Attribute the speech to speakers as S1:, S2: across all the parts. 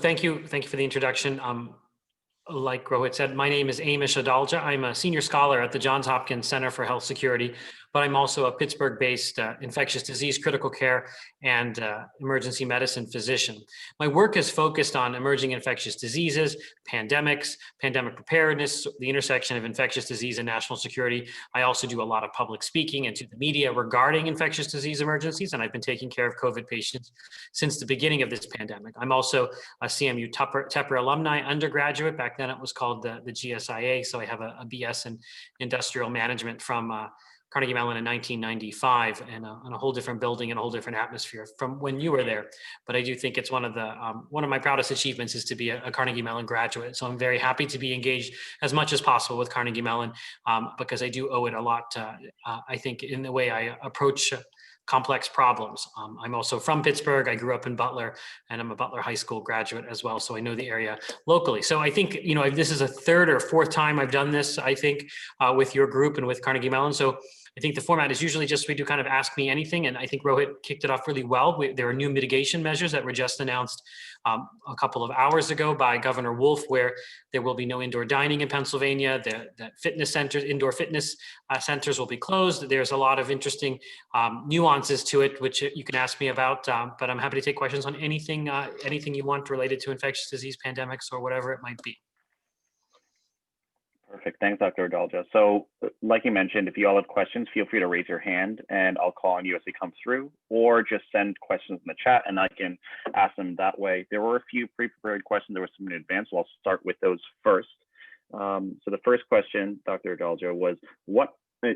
S1: Thank you for the introduction. Like Rohit said, my name is Amesh Adalja. I'm a senior scholar at the Johns Hopkins Center for Health Security, but I'm also a Pittsburgh-based infectious disease, critical care, and emergency medicine physician. My work is focused on emerging infectious diseases, pandemics, pandemic preparedness, the intersection of infectious disease and national security. I also do a lot of public speaking and to the media regarding infectious disease emergencies, and I've been taking care of COVID patients since the beginning of this pandemic. I'm also a CMU Tepper alumni undergraduate. Back then it was called the GSIA. So I have a BS in industrial management from Carnegie Mellon in 1995, and a whole different building and a whole different atmosphere from when you were there. But I do think it's one of my proudest achievements is to be a Carnegie Mellon graduate. So I'm very happy to be engaged as much as possible with Carnegie Mellon because I do owe it a lot, I think, in the way I approach complex problems. I'm also from Pittsburgh. I grew up in Butler, and I'm a Butler High School graduate as well. So I know the area locally. So I think, this is a third or fourth time I've done this, I think, with your group and with Carnegie Mellon. So I think the format is usually just we do kind of ask me anything. And I think Rohit kicked it off really well. There are new mitigation measures that were just announced a couple of hours ago by Governor Wolf, where there will be no indoor dining in Pennsylvania, that fitness centers, indoor fitness centers will be closed. There's a lot of interesting nuances to it, which you can ask me about, but I'm happy to take questions on anything you want related to infectious disease, pandemics, or whatever it might be.
S2: Perfect. Thanks, Dr. Adalja. So like you mentioned, if you all have questions, feel free to raise your hand and I'll call on you as they come through, or just send questions in the chat and I can ask them that way. There were a few pre-prepared questions that were submitted in advance, so I'll start with those first. So the first question, Dr. Adalja, was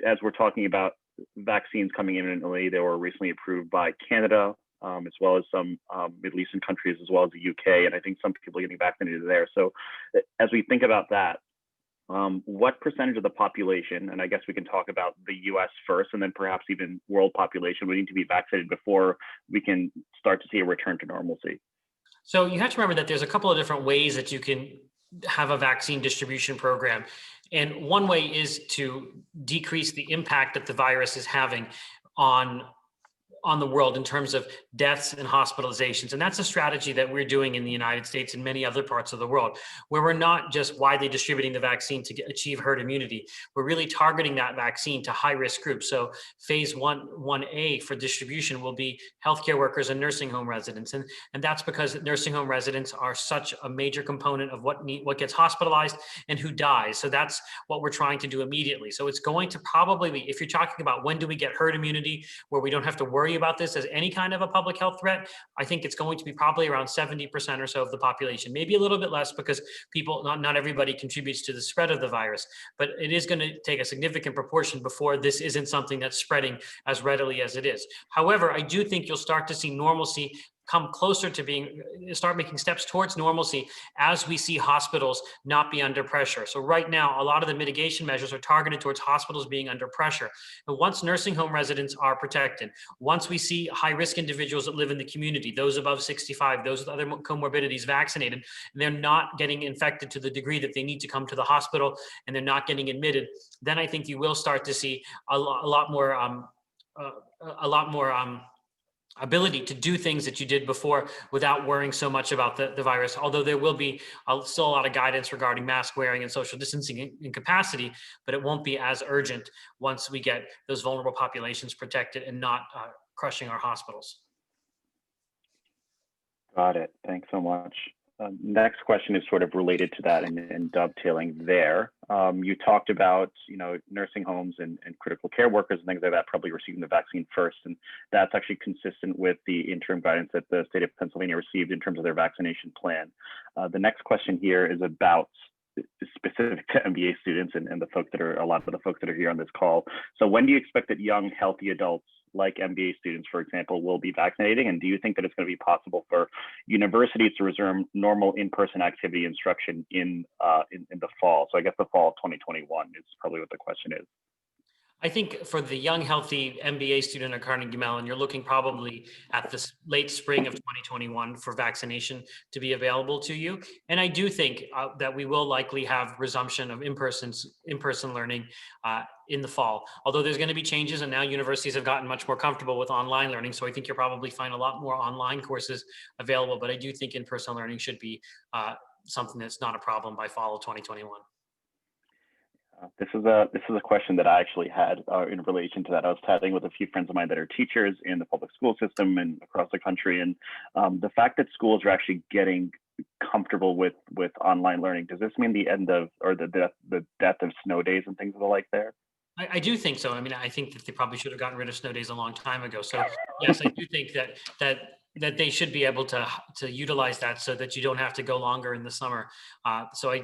S2: as we're talking about vaccines coming imminently, they were recently approved by Canada, as well as some Middle Eastern countries, as well as the UK, and I think some people are getting vaccinated there. So as we think about that, what percentage of the population, and I guess we can talk about the US first, and then perhaps even world population, would need to be vaccinated before we can start to see a return to normalcy?
S1: So you have to remember that there's a couple of different ways that you can have a vaccine distribution program. And one way is to decrease the impact that the virus is having on the world in terms of deaths and hospitalizations. And that's a strategy that we're doing in the United States and many other parts of the world, where we're not just widely distributing the vaccine to achieve herd immunity. We're really targeting that vaccine to high-risk groups. So phase 1A for distribution will be healthcare workers and nursing home residents. And that's because nursing home residents are such a major component of what gets hospitalized and who dies. So that's what we're trying to do immediately. So it's going to probably be, if you're talking about when do we get herd immunity, where we don't have to worry about this as any kind of a public health threat, I think it's going to be probably around 70% or so of the population, maybe a little bit less because not everybody contributes to the spread of the virus, but it is going to take a significant proportion before this isn't something that's spreading as readily as it is. However, I do think you'll start to see normalcy come closer to start making steps towards normalcy as we see hospitals not be under pressure. So right now, a lot of the mitigation measures are targeted towards hospitals being under pressure. And once nursing home residents are protected, once we see high-risk individuals that live in the community, those above 65, those with other comorbidities vaccinated, and they're not getting infected to the degree that they need to come to the hospital and they're not getting admitted, then I think you will start to see a lot more ability to do things that you did before without worrying so much about the virus, although there will be still a lot of guidance regarding mask wearing and social distancing in capacity, but it won't be as urgent once we get those vulnerable populations protected and not crushing our hospitals.
S2: Got it. Thanks so much. Next question is sort of related to that and dovetailing there. You talked about, nursing homes and critical care workers and things like that probably receiving the vaccine first. And that's actually consistent with the interim guidance that the state of Pennsylvania received in terms of their vaccination plan. The next question here is about specific to MBA students and a lot of the folks that are here on this call. So when do you expect that young, healthy adults like MBA students, for example, will be vaccinating? And do you think that it's going to be possible for universities to resume normal in-person activity instruction in the fall? So I guess the fall of 2021 is probably what the question is.
S1: I think for the young, healthy MBA student at Carnegie Mellon, you're looking probably at this late spring of 2021 for vaccination to be available to you. And I do think that we will likely have resumption of in-person learning in the fall. Although there's going to be changes, and now universities have gotten much more comfortable with online learning. So I think you'll probably find a lot more online courses available. But I do think in-person learning should be something that's not a problem by fall of 2021.
S2: This is a question that I actually had in relation to that. I was chatting with a few friends of mine that are teachers in the public school system and across the country, and the fact that schools are actually getting comfortable with online learning, does this mean the end of, or the death of snow days and things of the like there?
S1: I do think so. I mean, I think that they probably should have gotten rid of snow days a long time ago. So yes, I do think that they should be able to utilize that so that you don't have to go longer in the summer. So I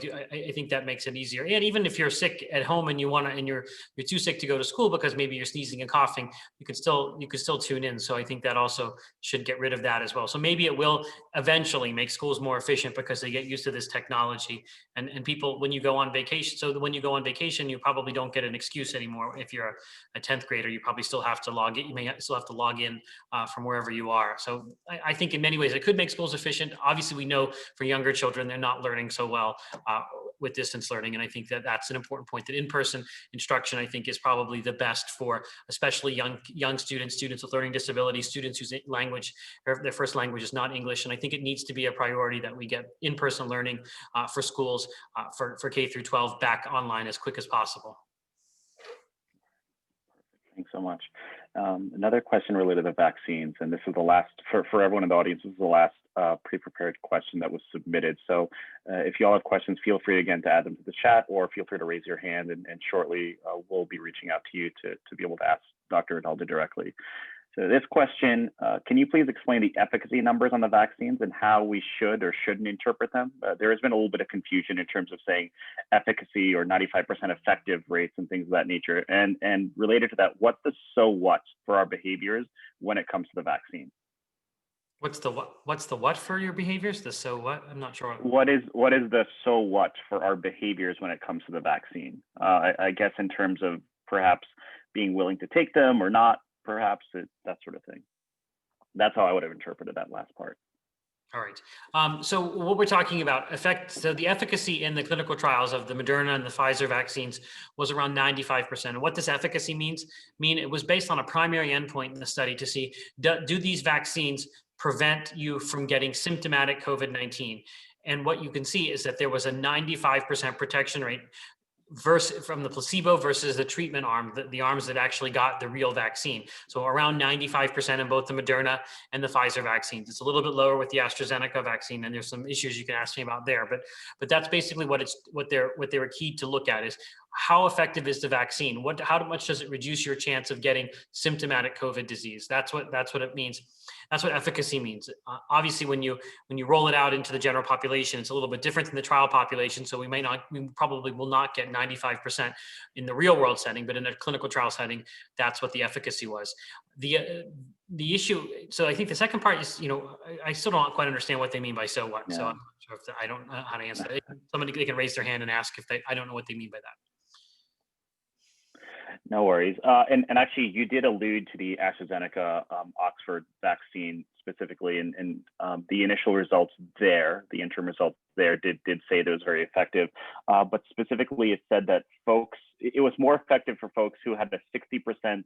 S1: think that makes it easier. And even if you're sick at home and you're too sick to go to school because maybe you're sneezing and coughing, you can still tune in. So I think that also should get rid of that as well. So maybe it will eventually make schools more efficient because they get used to this technology, and people, when you go on vacation, you probably don't get an excuse anymore. If you're a 10th grader, you probably still have to log in. You may still have to log in from wherever you are. So I think in many ways it could make schools efficient. Obviously, we know for younger children, they're not learning so well with distance learning. And I think that that's an important point, that in-person instruction, I think, is probably the best for especially young students with learning disabilities, students whose language, or their first language is not English. And I think it needs to be a priority that we get in-person learning for schools for K through 12 back online as quick as possible.
S2: Thanks so much. Another question related to vaccines, and this is the last, for everyone in the audience, this is the last pre-prepared question that was submitted. So if you all have questions, feel free again to add them to the chat, or feel free to raise your hand, and shortly we'll be reaching out to you to be able to ask Dr. Adalja directly. So this question, can you please explain the efficacy numbers on the vaccines and how we should or shouldn't interpret them? There has been a little bit of confusion in terms of saying efficacy or 95% effective rates and things of that nature. And related to that, what's the so what for our behaviors when it comes to the vaccine?
S1: What's the what for your behaviors? The so what? I'm not sure.
S2: What is the so what for our behaviors when it comes to the vaccine? I guess in terms of perhaps being willing to take them or not, perhaps that sort of thing. That's how I would have interpreted that last part.
S1: All right. So what we're talking about, so the efficacy in the clinical trials of the Moderna and the Pfizer vaccines was around 95%. And what this efficacy means, it was based on a primary endpoint in the study to see, do these vaccines prevent you from getting symptomatic COVID-19? And what you can see is that there was a 95% protection rate from the placebo versus the treatment arm, the arms that actually got the real vaccine. So around 95% in both the Moderna and the Pfizer vaccines. It's a little bit lower with the AstraZeneca vaccine, and there's some issues you can ask me about there. But that's basically what they were key to look at, is how effective is the vaccine? How much does it reduce your chance of getting symptomatic COVID disease? That's what it means. That's what efficacy means. Obviously, when you roll it out into the general population, it's a little bit different than the trial population. So we probably will not get 95% in the real world setting, but in a clinical trial setting, that's what the efficacy was. The issue. So I think the second part is, I still don't quite understand what they mean by so what. Yeah. So I'm not sure if I don't know how to answer that. Somebody, they can raise their hand and ask I don't know what they mean by that.
S2: No worries. And actually, you did allude to the AstraZeneca Oxford vaccine specifically, and the initial results there, the interim results there did say that it was very effective. But specifically, it said that it was more effective for folks who had a 60%,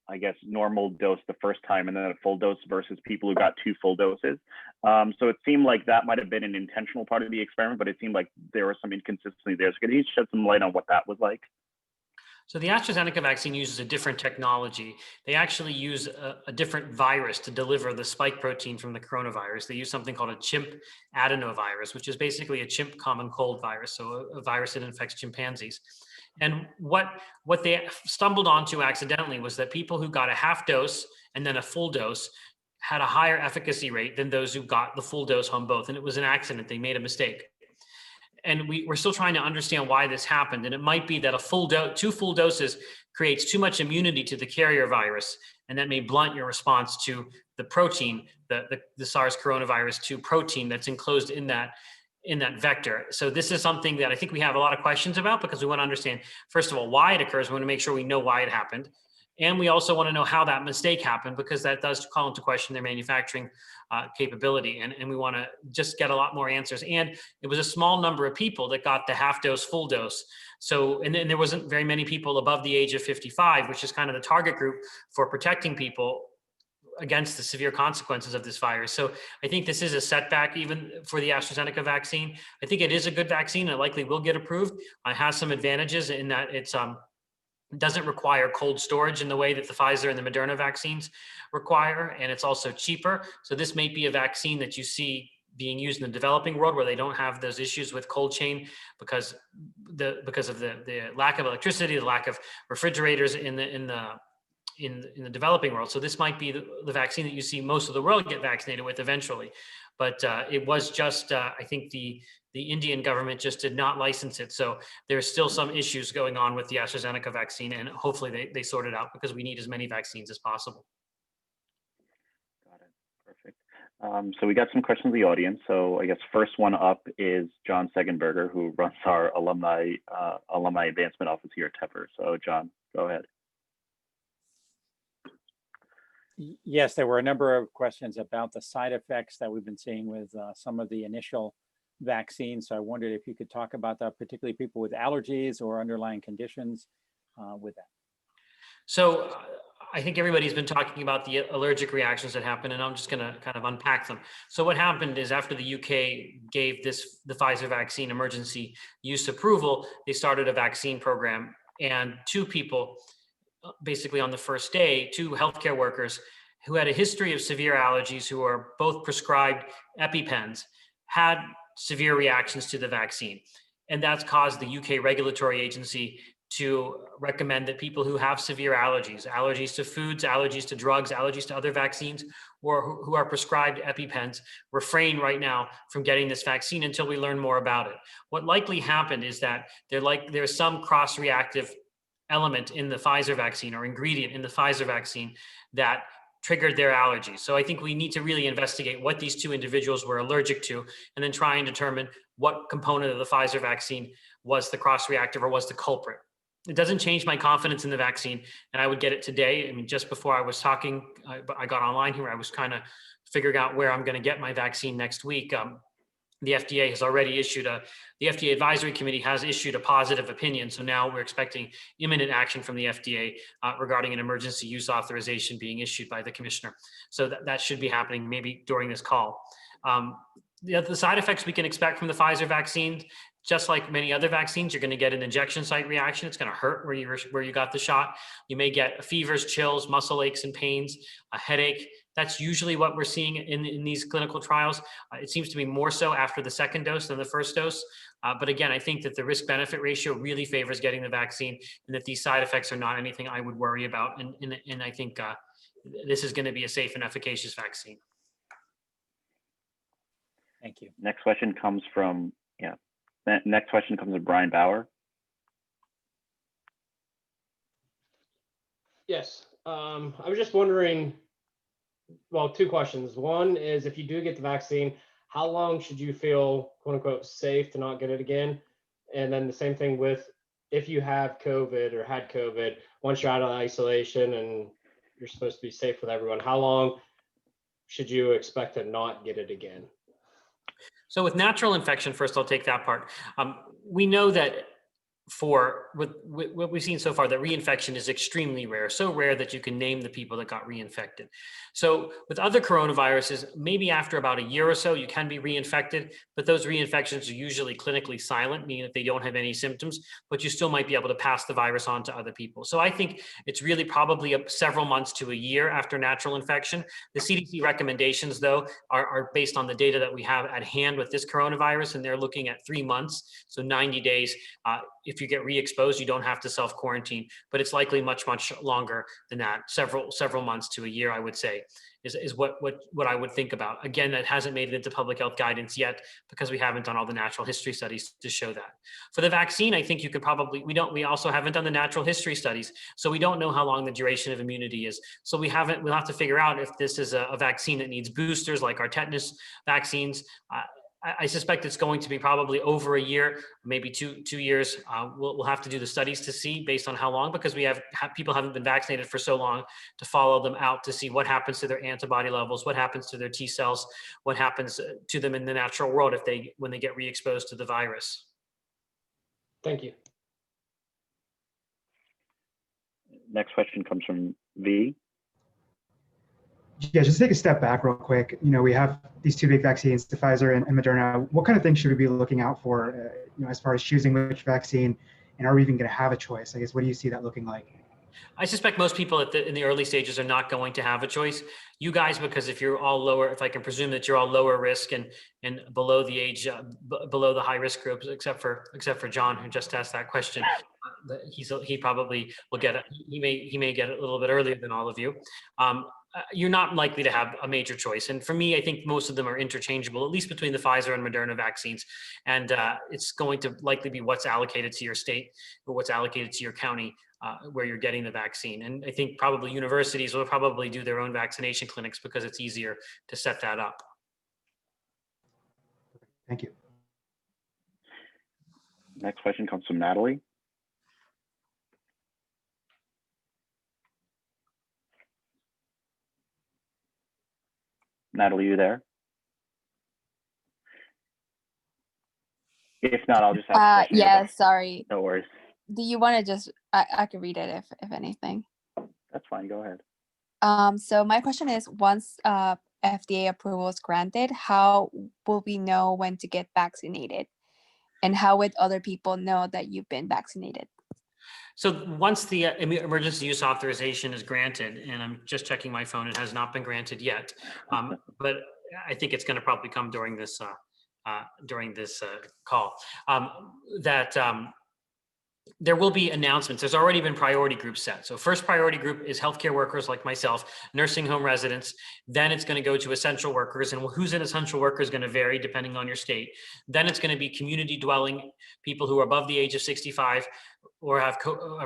S2: I guess, normal dose the first time and then a full dose versus people who got 2 full doses. So it seemed like that might have been an intentional part of the experiment, but it seemed like there was some inconsistency there. So could you shed some light on what that was like?
S1: So the AstraZeneca vaccine uses a different technology. They actually use a different virus to deliver the spike protein from the coronavirus. They use something called a chimp adenovirus, which is basically a chimp common cold virus, so a virus that infects chimpanzees. And what they stumbled onto accidentally was that people who got a half dose and then a full dose had a higher efficacy rate than those who got the full dose on both. And it was an accident. They made a mistake. And we're still trying to understand why this happened. And it might be that 2 full doses creates too much immunity to the carrier virus, and that may blunt your response to the protein, the SARS coronavirus 2 protein that's enclosed in that in that vector. So this is something that I think we have a lot of questions about, because we want to understand, first of all, why it occurs. We want to make sure we know why it happened. And we also want to know how that mistake happened, because that does call into question their manufacturing capability. And we want to just get a lot more answers. And it was a small number of people that got the half dose, full dose. So, and then there wasn't very many people above the age of 55, which is kind of the target group for protecting people against the severe consequences of this virus. So I think this is a setback even for the AstraZeneca vaccine. I think it is a good vaccine and it likely will get approved. It has some advantages in that it's doesn't require cold storage in the way that the Pfizer and the Moderna vaccines require, and it's also cheaper. So this may be a vaccine that you see being used in the developing world where they don't have those issues with cold chain because of the lack of electricity, the lack of refrigerators in the developing world. So this might be the vaccine that you see most of the world get vaccinated with eventually. But it was just, I think the Indian government just did not license it. So there's still some issues going on with the AstraZeneca vaccine, and hopefully they sort it out, because we need as many vaccines as possible.
S2: Got it. Perfect. So we got some questions in the audience. So I guess first one up is John Segenberger, who runs our alumni advancement office here at Tepper. So John, go ahead.
S3: Yes, there were a number of questions about the side effects that we've been seeing with some of the initial vaccines. So I wondered if you could talk about that, particularly people with allergies or underlying conditions with that.
S1: So I think everybody's been talking about the allergic reactions that happen, and I'm just going to kind of unpack them. So what happened is, after the UK gave the Pfizer vaccine emergency use approval, they started a vaccine program, and two people, basically on the first day, two healthcare workers who had a history of severe allergies, who are both prescribed EpiPens, had severe reactions to the vaccine. And that's caused the UK regulatory agency to recommend that people who have severe allergies to foods, allergies to drugs, allergies to other vaccines, or who are prescribed EpiPens, refrain right now from getting this vaccine until we learn more about it. What likely happened is that there's some cross-reactive element in the Pfizer vaccine, or ingredient in the Pfizer vaccine, that triggered their allergies. So I think we need to really investigate what these two individuals were allergic to, and then try and determine what component of the Pfizer vaccine was the cross-reactive or was the culprit. It doesn't change my confidence in the vaccine, and I would get it today. I mean, just before I was talking, I got online here. I was kind of figuring out where I'm going to get my vaccine next week. The FDA has already issued the FDA advisory committee has issued a positive opinion. So now we're expecting imminent action from the FDA regarding an emergency use authorization being issued by the commissioner. So that should be happening maybe during this call. The side effects we can expect from the Pfizer vaccine, just like many other vaccines, you're going to get an injection site reaction. It's going to hurt where you got the shot. You may get fevers, chills, muscle aches and pains, a headache. That's usually what we're seeing in these clinical trials. It seems to be more so after the second dose than the first dose. But again, I think that the risk-benefit ratio really favors getting the vaccine, and that these side effects are not anything I would worry about. And I think this is going to be a safe and efficacious vaccine.
S3: Thank you.
S2: Next question comes from, next question comes from Brian Bauer.
S4: Yes, I was just wondering, well, two questions. One is, if you do get the vaccine, how long should you feel, quote unquote, safe to not get it again? And then the same thing with, if you have COVID or had COVID, once you're out of isolation and you're supposed to be safe with everyone, how long should you expect to not get it again?
S1: So with natural infection, first I'll take that part. We know that for what we've seen so far, that reinfection is extremely rare, so rare that you can name the people that got reinfected. So with other coronaviruses, maybe after about a year or so, you can be reinfected, but those reinfections are usually clinically silent, meaning that they don't have any symptoms, but you still might be able to pass the virus on to other people. So I think it's really probably several months to a year after natural infection. The CDC recommendations, though, are based on the data that we have at hand with this coronavirus, and they're looking at 3 months, so 90 days. If you get re-exposed, you don't have to self-quarantine, but it's likely much, much longer than that. Several months to a year, I would say, is what I would think about. Again, that hasn't made it into public health guidance yet, because we haven't done all the natural history studies to show that. For the vaccine, I think you could probably, we also haven't done the natural history studies, so we don't know how long the duration of immunity is. So we'll have to figure out if this is a vaccine that needs boosters like our tetanus vaccines. I suspect it's going to be probably over a year, maybe two years. We'll have to do the studies to see based on how long, because people haven't been vaccinated for so long, to follow them out to see what happens to their antibody levels, what happens to their T cells, what happens to them in the natural world when they get re-exposed to the virus.
S4: Thank you.
S2: Next question comes from V.
S5: Yeah, just to take a step back real quick. We have these two big vaccines, the Pfizer and Moderna. What kind of things should we be looking out for, as far as choosing which vaccine, and are we even going to have a choice? I guess, what do you see that looking like?
S1: I suspect most people in the early stages are not going to have a choice. You guys, because if you're all lower, if I can presume that you're all lower risk and below the age, below the high risk groups, except for John, who just asked that question, he probably will get it. He may get it a little bit earlier than all of you. You're not likely to have a major choice. And for me, I think most of them are interchangeable, at least between the Pfizer and Moderna vaccines. And it's going to likely be what's allocated to your state or what's allocated to your county where you're getting the vaccine. And I think probably universities will probably do their own vaccination clinics because it's easier to set that up.
S5: Thank you.
S2: Next question comes from Natalie. Natalie, you there? If not, I'll just ask.
S6: Yeah, sorry.
S2: No worries.
S6: Do you want to just, I could read it if anything.
S2: That's fine, go ahead.
S6: So my question is, once FDA approval is granted, how will we know when to get vaccinated? And how would other people know that you've been vaccinated?
S1: So once the emergency use authorization is granted, and I'm just checking my phone, it has not been granted yet, but I think it's going to probably come during this call, there will be announcements. There's already been priority groups set. So first priority group is healthcare workers like myself, nursing home residents. Then it's going to go to essential workers, and who's an essential worker is going to vary depending on your state. Then it's going to be community dwelling, people who are above the age of 65 or have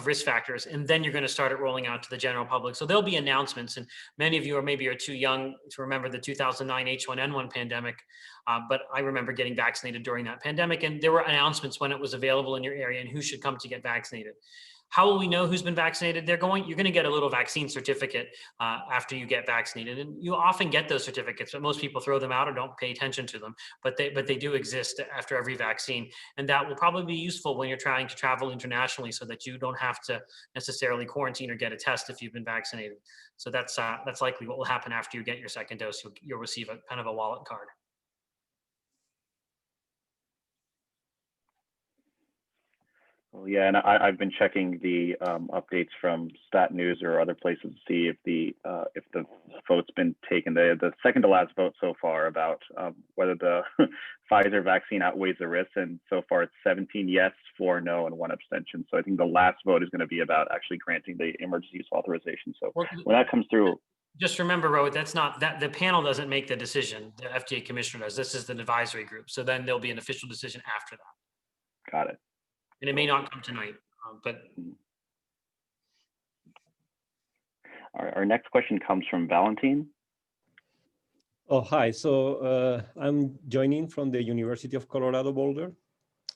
S1: risk factors. And then you're going to start it rolling out to the general public. So there'll be announcements, and many of you are too young to remember the 2009 H1N1 pandemic. But I remember getting vaccinated during that pandemic, and there were announcements when it was available in your area and who should come to get vaccinated. How will we know who's been vaccinated? You're going to get a little vaccine certificate after you get vaccinated, and you often get those certificates, but most people throw them out or don't pay attention to them. But they do exist after every vaccine, and that will probably be useful when you're trying to travel internationally, so that you don't have to necessarily quarantine or get a test if you've been vaccinated. So that's likely what will happen after you get your second dose. You'll receive a kind of a wallet card.
S2: Well, yeah, and I've been checking the updates from Stat News or other places to see if the vote's been taken. The second to last vote so far about whether the Pfizer vaccine outweighs the risks, and so far it's 17 yes, 4 no, and 1 abstention. So I think the last vote is going to be about actually granting the emergency use authorization. So when that comes through.
S1: Just remember, Rohit, that's not that the panel doesn't make the decision. The FDA commissioner does. This is the advisory group. So then there'll be an official decision after that.
S2: Got it.
S1: And it may not come tonight, but.
S2: Our next question comes from Valentine.
S7: Oh, hi. So I'm joining from the University of Colorado Boulder,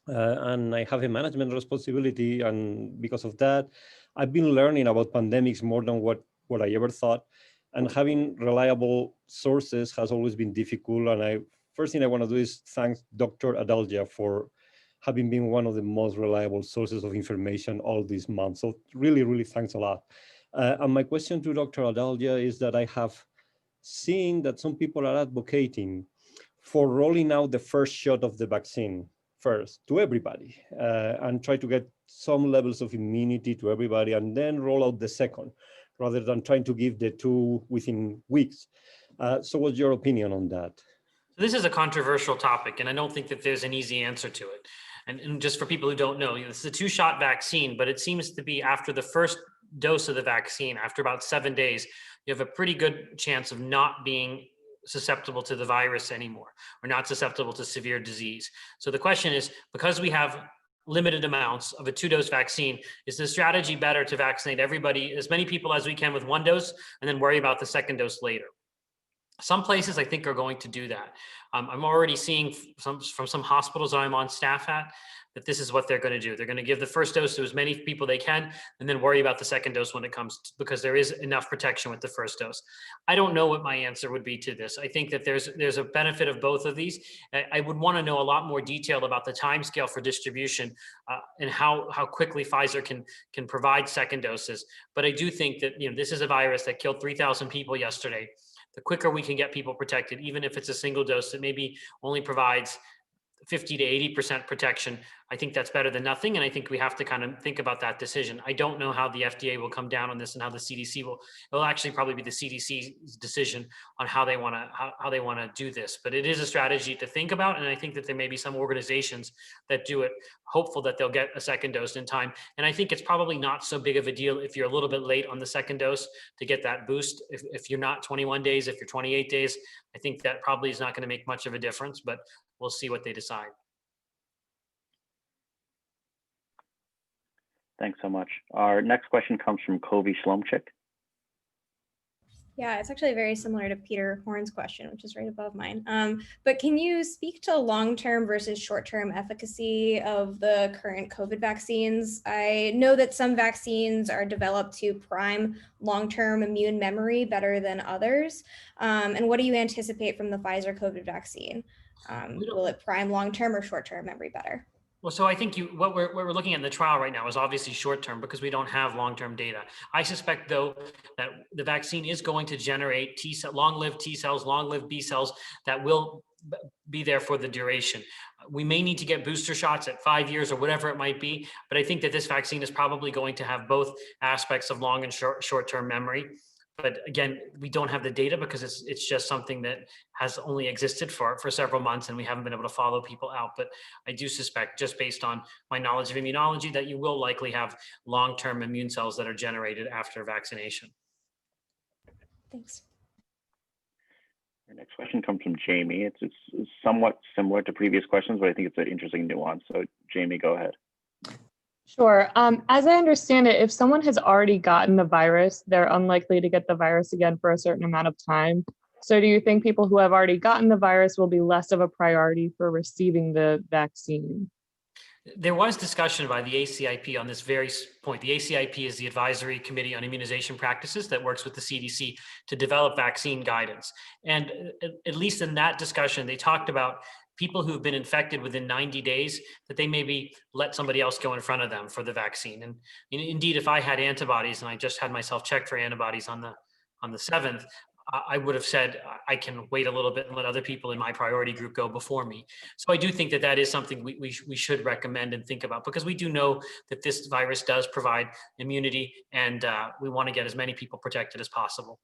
S7: and I have a management responsibility. And because of that, I've been learning about pandemics more than what I ever thought. And having reliable sources has always been difficult. And first thing I want to do is thank Dr. Adalja for having been one of the most reliable sources of information all these months. So really, really thanks a lot. And my question to Dr. Adalja is that I have seen that some people are advocating for rolling out the first shot of the vaccine first to everybody and try to get some levels of immunity to everybody and then roll out the second, rather than trying to give the two within weeks. So what's your opinion on that?
S1: This is a controversial topic, and I don't think that there's an easy answer to it. And just for people who don't know, this is a 2-shot vaccine, but it seems to be after the first dose of the vaccine, after about 7 days, you have a pretty good chance of not being susceptible to the virus anymore, or not susceptible to severe disease. So the question is, because we have limited amounts of a 2-dose vaccine, is the strategy better to vaccinate everybody, as many people as we can with 1 dose, and then worry about the second dose later? Some places I think are going to do that. I'm already seeing from some hospitals that I'm on staff at that this is what they're going to do. They're going to give the first dose to as many people they can and then worry about the second dose when it comes because there is enough protection with the first dose. I don't know what my answer would be to this. I think that there's a benefit of both of these. I would want to know a lot more detail about the timescale for distribution and how quickly Pfizer can provide second doses. But I do think that this is a virus that killed 3,000 people yesterday. The quicker we can get people protected, even if it's a single dose that maybe only provides 50 to 80% protection, I think that's better than nothing. And I think we have to kind of think about that decision. I don't know how the FDA will come down on this and how the CDC it'll actually probably be the CDC's decision on how they want to do this. But it is a strategy to think about. And I think that there may be some organizations that do it, hopeful that they'll get a second dose in time. And I think it's probably not so big of a deal if you're a little bit late on the second dose to get that boost. If you're not 21 days, if you're 28 days, I think that probably is not going to make much of a difference, but we'll see what they decide.
S2: Thanks so much. Our next question comes from Kobe Shlomchik.
S8: Yeah, it's actually very similar to Peter Horn's question, which is right above mine. But can you speak to long-term versus short-term efficacy of the current COVID vaccines? I know that some vaccines are developed to prime long-term immune memory better than others. And what do you anticipate from the Pfizer COVID vaccine? Will it prime long-term or short-term memory better?
S1: Well, so I think what we're looking at in the trial right now is obviously short-term because we don't have long-term data. I suspect, though, that the vaccine is going to generate long-lived T cells, long-lived B cells that will be there for the duration. We may need to get booster shots at 5 years or whatever it might be, but I think that this vaccine is probably going to have both aspects of long and short-term memory. But again, we don't have the data because it's just something that has only existed for several months and we haven't been able to follow people out. But I do suspect, just based on my knowledge of immunology, that you will likely have long-term immune cells that are generated after vaccination.
S8: Thanks.
S2: Our next question comes from Jamie. It's somewhat similar to previous questions, but I think it's an interesting nuance. So Jamie, go ahead.
S9: Sure. As I understand it, if someone has already gotten the virus, they're unlikely to get the virus again for a certain amount of time. So do you think people who have already gotten the virus will be less of a priority for receiving the vaccine?
S1: There was discussion by the ACIP on this very point. The ACIP is the Advisory Committee on Immunization Practices that works with the CDC to develop vaccine guidance. And at least in that discussion, they talked about people who've been infected within 90 days, that they maybe let somebody else go in front of them for the vaccine. And indeed, if I had antibodies and I just had myself checked for antibodies on the 7th, I would have said, I can wait a little bit and let other people in my priority group go before me. So I do think that that is something we should recommend and think about, because we do know that this virus does provide immunity, and we want to get as many people protected as possible.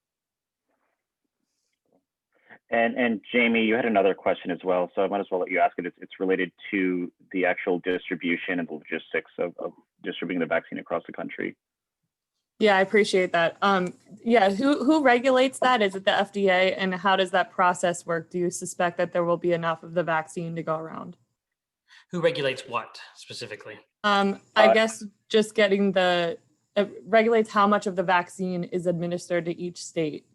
S2: And Jamie, you had another question as well, so I might as well let you ask it. It's related to the actual distribution and the logistics of distributing the vaccine across the country.
S9: Yeah, I appreciate that. Yeah, who regulates that? Is it the FDA? And how does that process work? Do you suspect that there will be enough of the vaccine to go around?
S1: Who regulates what specifically?
S9: I guess just getting regulates how much of the vaccine is administered to each state.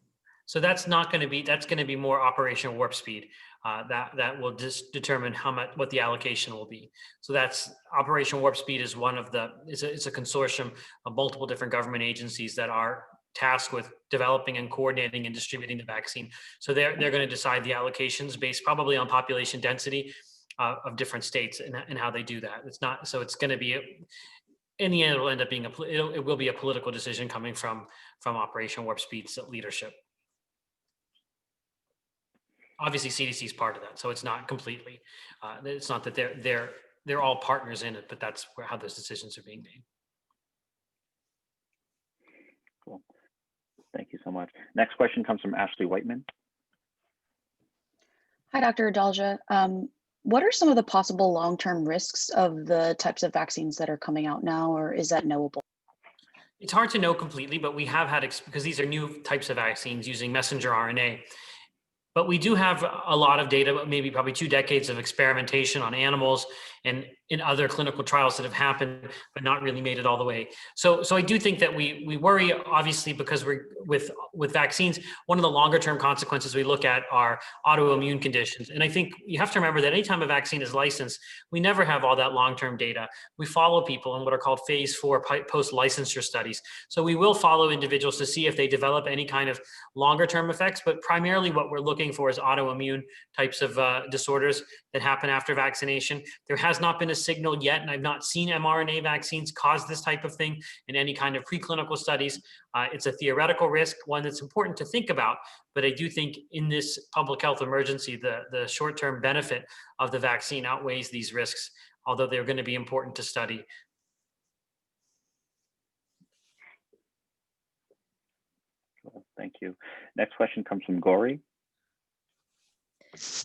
S1: So that's going to be more Operation Warp Speed. That will just determine what the allocation will be. So that's Operation Warp Speed is it's a consortium of multiple different government agencies that are tasked with developing and coordinating and distributing the vaccine. So they're going to decide the allocations based probably on population density of different states and how they do that. It's going to be, in the end, it will end up being it will be a political decision coming from Operation Warp Speed's leadership. Obviously, CDC is part of that, so it's not completely. It's not that they're all partners in it, but that's how those decisions are being made.
S2: Cool. Thank you so much. Next question comes from Ashley Whiteman.
S10: Hi, Dr. Adalja. What are some of the possible long-term risks of the types of vaccines that are coming out now, or is that knowable?
S1: It's hard to know completely, but we have had, because these are new types of vaccines using messenger RNA. But we do have a lot of data, maybe probably 2 decades of experimentation on animals and in other clinical trials that have happened, but not really made it all the way. So I do think that we worry, obviously, because we're with vaccines. One of the longer term consequences we look at are autoimmune conditions. And I think you have to remember that anytime a vaccine is licensed, we never have all that long-term data. We follow people in what are called phase 4 post-licensure studies. So we will follow individuals to see if they develop any kind of longer term effects, but primarily what we're looking for is autoimmune types of disorders that happen after vaccination. There has not been a signal yet, and I've not seen mRNA vaccines cause this type of thing in any kind of preclinical studies. It's a theoretical risk, one that's important to think about, but I do think in this public health emergency, the short-term benefit of the vaccine outweighs these risks, although they're going to be important to study.
S2: Cool. Thank you. Next question comes from Gauri.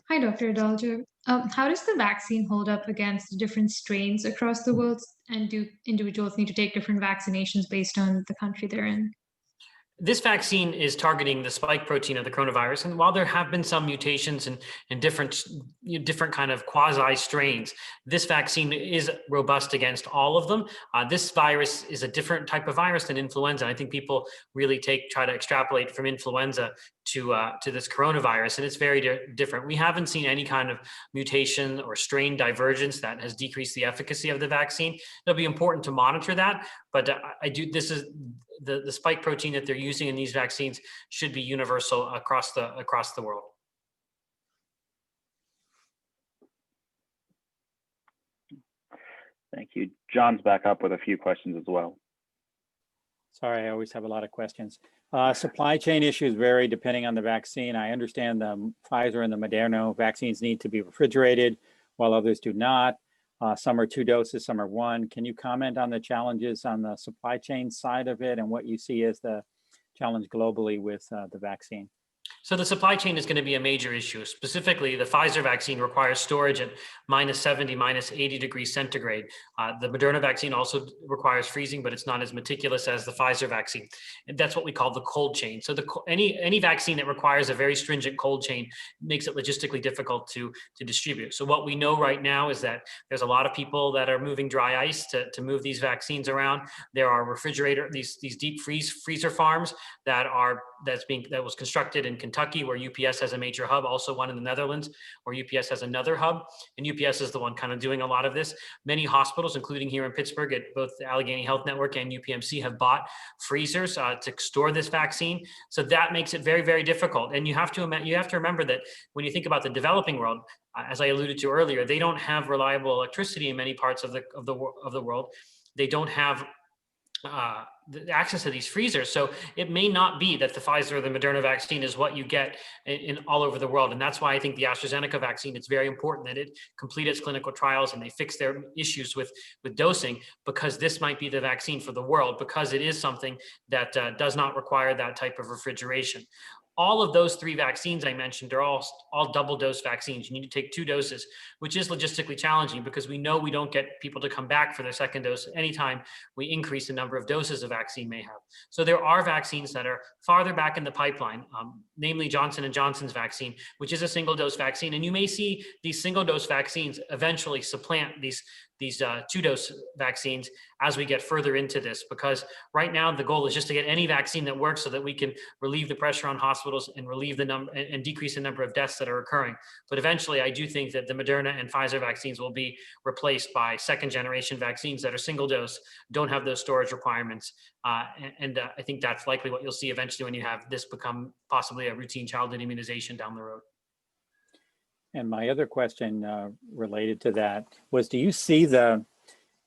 S11: Hi, Dr. Adalja. How does the vaccine hold up against different strains across the world? And do individuals need to take different vaccinations based on the country they're in?
S1: This vaccine is targeting the spike protein of the coronavirus. And while there have been some mutations and different kind of quasi strains, this vaccine is robust against all of them. This virus is a different type of virus than influenza. I think people really try to extrapolate from influenza to this coronavirus, and it's very different. We haven't seen any kind of mutation or strain divergence that has decreased the efficacy of the vaccine. It'll be important to monitor that, but this is the spike protein that they're using in these vaccines should be universal across the world.
S2: Thank you. John's back up with a few questions as well.
S3: Sorry, I always have a lot of questions. Supply chain issues vary depending on the vaccine. I understand the Pfizer and the Moderna vaccines need to be refrigerated, while others do not. Some are 2 doses, some are 1. Can you comment on the challenges on the supply chain side of it and what you see as the challenge globally with the vaccine?
S1: So the supply chain is going to be a major issue. Specifically, the Pfizer vaccine requires storage at -70, -80 degrees centigrade. The Moderna vaccine also requires freezing, but it's not as meticulous as the Pfizer vaccine. And that's what we call the cold chain. So any vaccine that requires a very stringent cold chain makes it logistically difficult to distribute. So what we know right now is that there's a lot of people that are moving dry ice to move these vaccines around. There are these deep freezer farms that was constructed in Kentucky, where UPS has a major hub, also one in the Netherlands, where UPS has another hub, and UPS is the one kind of doing a lot of this. Many hospitals, including here in Pittsburgh at both the Allegheny Health Network and UPMC, have bought freezers to store this vaccine. So that makes it very, very difficult. And you have to remember that when you think about the developing world, as I alluded to earlier, they don't have reliable electricity in many parts of the world. They don't have the access to these freezers. So it may not be that the Pfizer or the Moderna vaccine is what you get in all over the world. And that's why I think the AstraZeneca vaccine, it's very important that it complete its clinical trials and they fix their issues with dosing, because this might be the vaccine for the world, because it is something that does not require that type of refrigeration. All of those 3 vaccines I mentioned are all double dose vaccines. You need to take 2 doses, which is logistically challenging because we know we don't get people to come back for their second dose anytime we increase the number of doses a vaccine may have. So there are vaccines that are farther back in the pipeline, namely Johnson & Johnson's vaccine, which is a single dose vaccine. And you may see these single dose vaccines eventually supplant these 2-dose vaccines as we get further into this, because right now the goal is just to get any vaccine that works so that we can relieve the pressure on hospitals and relieve the number and decrease the number of deaths that are occurring. But eventually I do think that the Moderna and Pfizer vaccines will be replaced by 2nd generation vaccines that are single dose, don't have those storage requirements. And I think that's likely what you'll see eventually when you have this become possibly a routine childhood immunization down the road.
S3: And my other question related to that was, do you see the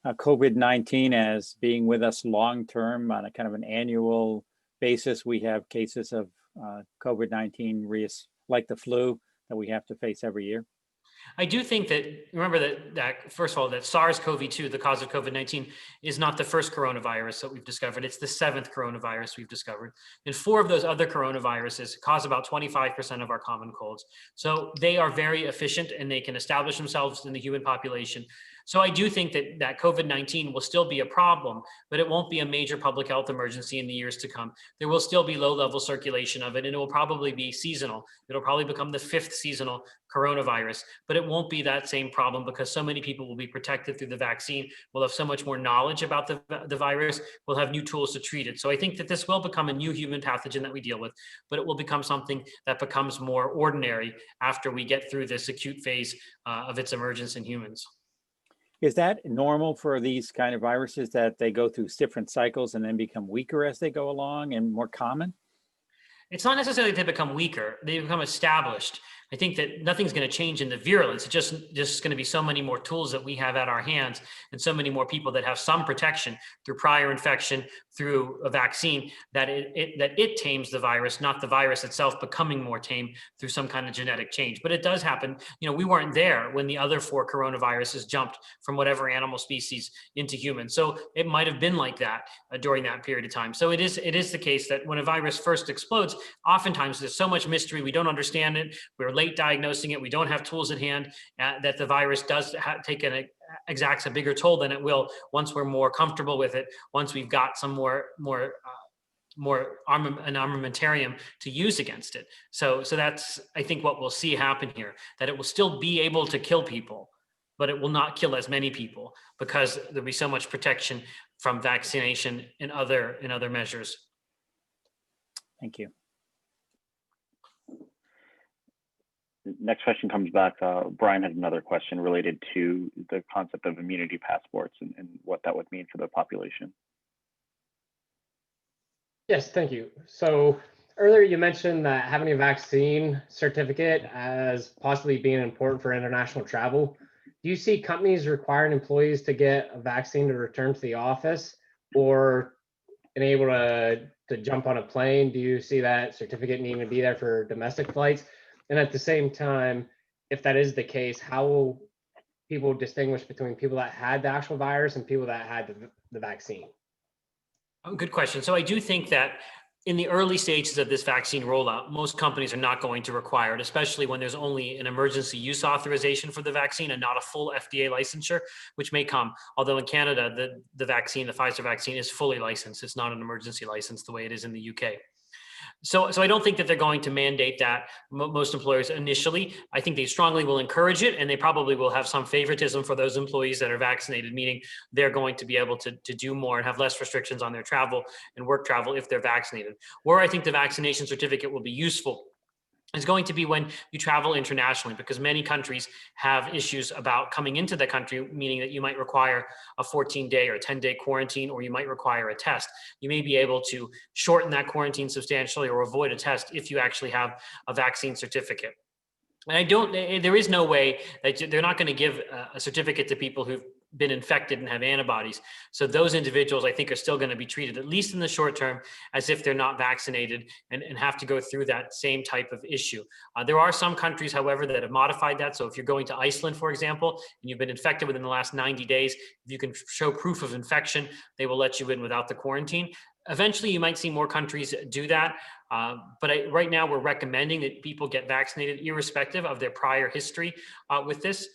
S3: COVID-19 as being with us long-term on a kind of an annual basis? We have cases of COVID-19 like the flu that we have to face every year.
S1: I do think that, remember that first of all, that SARS-CoV-2, the cause of COVID-19, is not the first coronavirus that we've discovered. It's the 7th coronavirus we've discovered. And 4 of those other coronaviruses cause about 25% of our common colds. So they are very efficient and they can establish themselves in the human population. So I do think that COVID-19 will still be a problem, but it won't be a major public health emergency in the years to come. There will still be low-level circulation of it, and it will probably be seasonal. It'll probably become the 5th seasonal coronavirus, but it won't be that same problem because so many people will be protected through the vaccine. We'll have so much more knowledge about the virus. We'll have new tools to treat it. So I think that this will become a new human pathogen that we deal with, but it will become something that becomes more ordinary after we get through this acute phase of its emergence in humans.
S3: Is that normal for these kind of viruses, that they go through different cycles and then become weaker as they go along and more common?
S1: It's not necessarily they become weaker, they become established. I think that nothing's going to change in the virulence. It's just going to be so many more tools that we have at our hands, and so many more people that have some protection through prior infection, through a vaccine, that it tames the virus, not the virus itself becoming more tame through some kind of genetic change. But it does happen. You know, we weren't there when the other 4 coronaviruses jumped from whatever animal species into humans. So it might have been like that during that period of time. So it is the case that when a virus first explodes, oftentimes there's so much mystery, we don't understand it, we're late diagnosing it, we don't have tools at hand, that the virus does exacts a bigger toll than it will once we're more comfortable with it, once we've got some more armamentarium to use against it. So that's, I think, what we'll see happen here, that it will still be able to kill people, but it will not kill as many people because there'll be so much protection from vaccination and other measures.
S3: Thank you.
S2: Next question comes back. Brian had another question related to the concept of immunity passports and what that would mean for the population.
S4: Yes, thank you. So earlier you mentioned that having a vaccine certificate as possibly being important for international travel. Do you see companies requiring employees to get a vaccine to return to the office or able to jump on a plane? Do you see that certificate needing to be there for domestic flights? And at the same time, if that is the case, how will people distinguish between people that had the actual virus and people that had the vaccine?
S1: Oh, good question. So I do think that in the early stages of this vaccine rollout, most companies are not going to require it, especially when there's only an emergency use authorization for the vaccine and not a full FDA licensure, which may come. Although in Canada, the Pfizer vaccine is fully licensed. It's not an emergency license the way it is in the UK. So I don't think that they're going to mandate that most employers initially. I think they strongly will encourage it, and they probably will have some favoritism for those employees that are vaccinated, meaning they're going to be able to do more and have less restrictions on their travel and work travel if they're vaccinated. Where I think the vaccination certificate will be useful is going to be when you travel internationally, because many countries have issues about coming into the country, meaning that you might require a 14-day or a 10-day quarantine, or you might require a test. You may be able to shorten that quarantine substantially or avoid a test if you actually have a vaccine certificate. And there is no way that they're not going to give a certificate to people who've been infected and have antibodies. So those individuals, I think, are still going to be treated, at least in the short term, as if they're not vaccinated and have to go through that same type of issue. There are some countries, however, that have modified that. So if you're going to Iceland, for example, and you've been infected within the last 90 days, if you can show proof of infection, they will let you in without the quarantine. Eventually, you might see more countries do that. But right now, we're recommending that people get vaccinated irrespective of their prior history with this.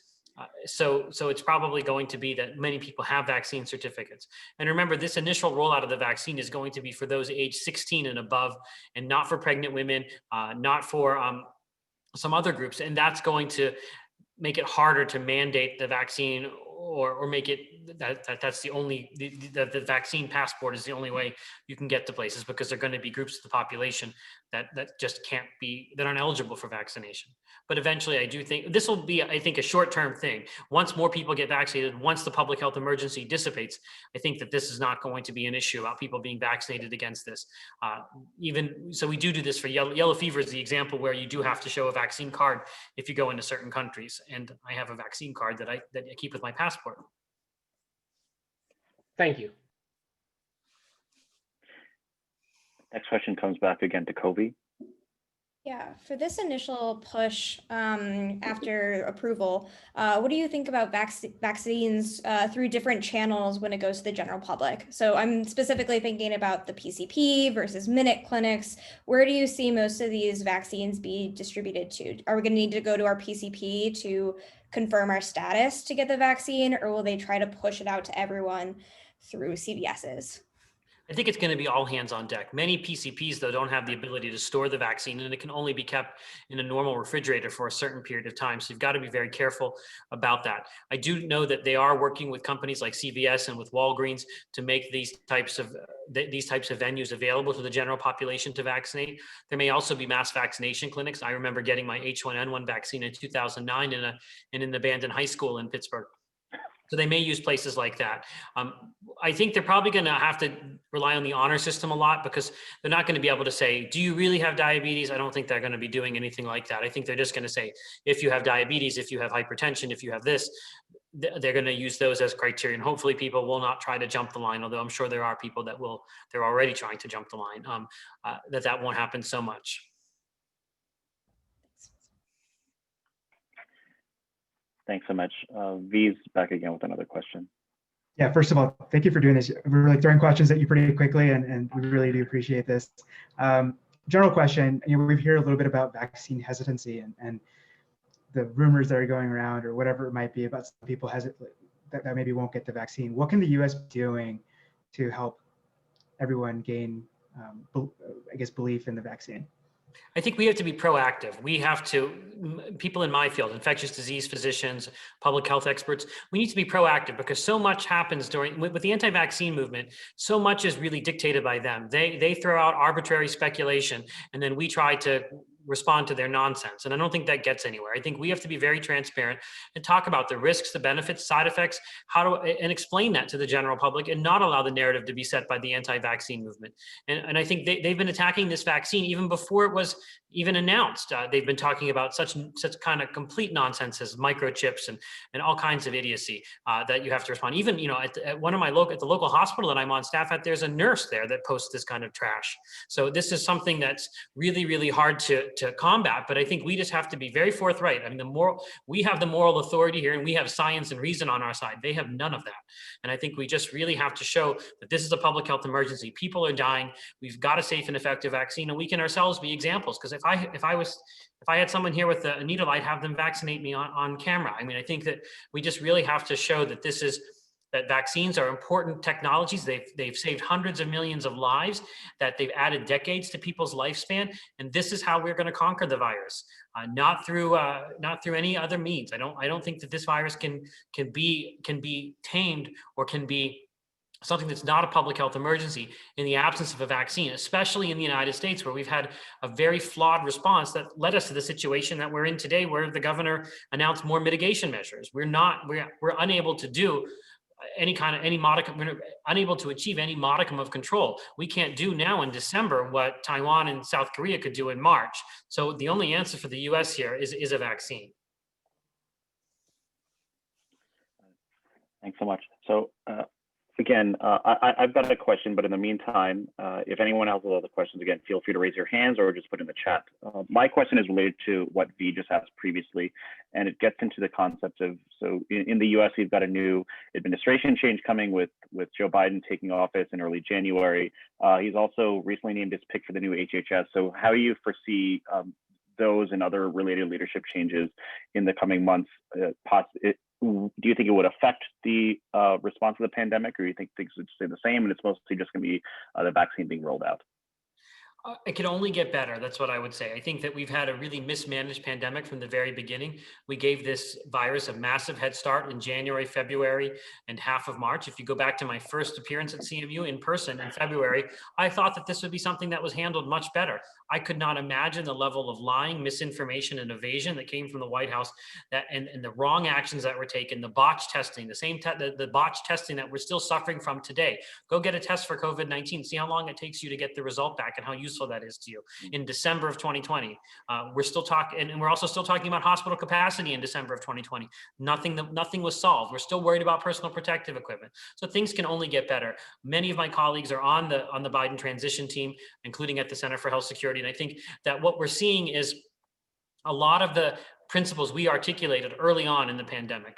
S1: So it's probably going to be that many people have vaccine certificates. And remember, this initial rollout of the vaccine is going to be for those age 16 and above, and not for pregnant women, not for some other groups. And that's going to make it harder to mandate the vaccine or make it that's the only, the vaccine passport is the only way you can get to places, because there are going to be groups of the population that just can't be, that aren't eligible for vaccination. But eventually, I do think this will be, I think, a short-term thing. Once more people get vaccinated, once the public health emergency dissipates, I think that this is not going to be an issue about people being vaccinated against this. Even so, we do this for yellow fever is the example where you do have to show a vaccine card if you go into certain countries. And I have a vaccine card that I keep with my passport.
S4: Thank you.
S2: Next question comes back again to Kobe.
S8: Yeah, for this initial push after approval, what do you think about vaccines through different channels when it goes to the general public? So I'm specifically thinking about the PCP versus minute clinics. Where do you see most of these vaccines be distributed to? Are we going to need to go to our PCP to confirm our status to get the vaccine, or will they try to push it out to everyone through CVS's?
S1: I think it's going to be all hands on deck. Many PCPs, though, don't have the ability to store the vaccine, and it can only be kept in a normal refrigerator for a certain period of time. So you've got to be very careful about that. I do know that they are working with companies like CVS and with Walgreens to make these types of venues available to the general population to vaccinate. There may also be mass vaccination clinics. I remember getting my H1N1 vaccine in 2009 in an abandoned high school in Pittsburgh. So they may use places like that. I think they're probably going to have to rely on the honor system a lot, because they're not going to be able to say, do you really have diabetes? I don't think they're going to be doing anything like that. I think they're just going to say, if you have diabetes, if you have hypertension, if you have this, they're going to use those as criteria. And hopefully people will not try to jump the line, although I'm sure there are people that will, they're already trying to jump the line, that won't happen so much.
S2: Thanks so much. V's back again with another question.
S5: Yeah, first of all, thank you for doing this. We're really throwing questions at you pretty quickly, and we really do appreciate this. General question, we hear a little bit about vaccine hesitancy and the rumors that are going around, or whatever it might be, about some people that maybe won't get the vaccine. What can the US be doing to help everyone gain, I guess, belief in the vaccine?
S1: I think we have to be proactive. We have to, people in my field, infectious disease physicians, public health experts, we need to be proactive, because so much happens with the anti-vaccine movement. So much is really dictated by them. They throw out arbitrary speculation, and then we try to respond to their nonsense. And I don't think that gets anywhere. I think we have to be very transparent and talk about the risks, the benefits, side effects, and explain that to the general public, and not allow the narrative to be set by the anti-vaccine movement. And I think they've been attacking this vaccine even before it was even announced. They've been talking about such kind of complete nonsense as microchips and all kinds of idiocy that you have to respond. Even, at one of my at the local hospital that I'm on staff at, there's a nurse there that posts this kind of trash. So this is something that's really, really hard to combat, but I think we just have to be very forthright. I mean, we have the moral authority here, and we have science and reason on our side. They have none of that. And I think we just really have to show that this is a public health emergency. People are dying. We've got a safe and effective vaccine, and we can ourselves be examples. Because if I had someone here with a needle, I'd have them vaccinate me on camera. I mean, I think that we just really have to show that that vaccines are important technologies. They've saved hundreds of millions of lives, that they've added decades to people's lifespan, and this is how we're going to conquer the virus, not through any other means. I don't think that this virus can be tamed, or can be something that's not a public health emergency in the absence of a vaccine, especially in the United States, where we've had a very flawed response that led us to the situation that we're in today, where the governor announced more mitigation measures. We're unable to do unable to achieve any modicum of control. We can't do now in December what Taiwan and South Korea could do in March. So the only answer for the US here is a vaccine.
S2: Thanks so much. So again, I've got a question, but in the meantime, if anyone else has other questions, again, feel free to raise your hands or just put in the chat. My question is related to what V just asked previously, and it gets into the concept of, so in the US, we've got a new administration change coming with Joe Biden taking office in early January. He's also recently named his pick for the new HHS. So how do you foresee those and other related leadership changes in the coming months? Do you think it would affect the response to the pandemic, or do you think things would stay the same and it's mostly just going to be the vaccine being rolled out?
S1: It can only get better. That's what I would say. I think that we've had a really mismanaged pandemic from the very beginning. We gave this virus a massive head start in January, February, and half of March. If you go back to my first appearance at CMU in person in February, I thought that this would be something that was handled much better. I could not imagine the level of lying, misinformation, and evasion that came from the White House, and the wrong actions that were taken, the botched testing, the botched testing that we're still suffering from today. Go get a test for COVID-19, see how long it takes you to get the result back and how useful that is to you. In December of 2020, we're still talking, and we're also still talking about hospital capacity in December of 2020. Nothing was solved. We're still worried about personal protective equipment. So things can only get better. Many of my colleagues are on the Biden transition team, including at the Center for Health Security. And I think that what we're seeing is a lot of the principles we articulated early on in the pandemic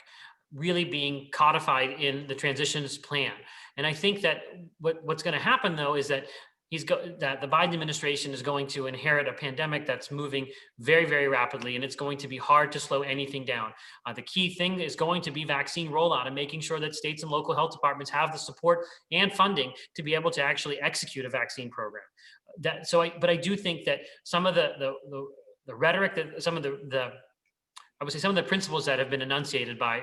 S1: really being codified in the transitions plan. And I think that what's going to happen, though, is that that the Biden administration is going to inherit a pandemic that's moving very, very rapidly, and it's going to be hard to slow anything down. The key thing is going to be vaccine rollout and making sure that states and local health departments have the support and funding to be able to actually execute a vaccine program. But I do think that some of the rhetoric, that some of I would say some of the principles that have been enunciated by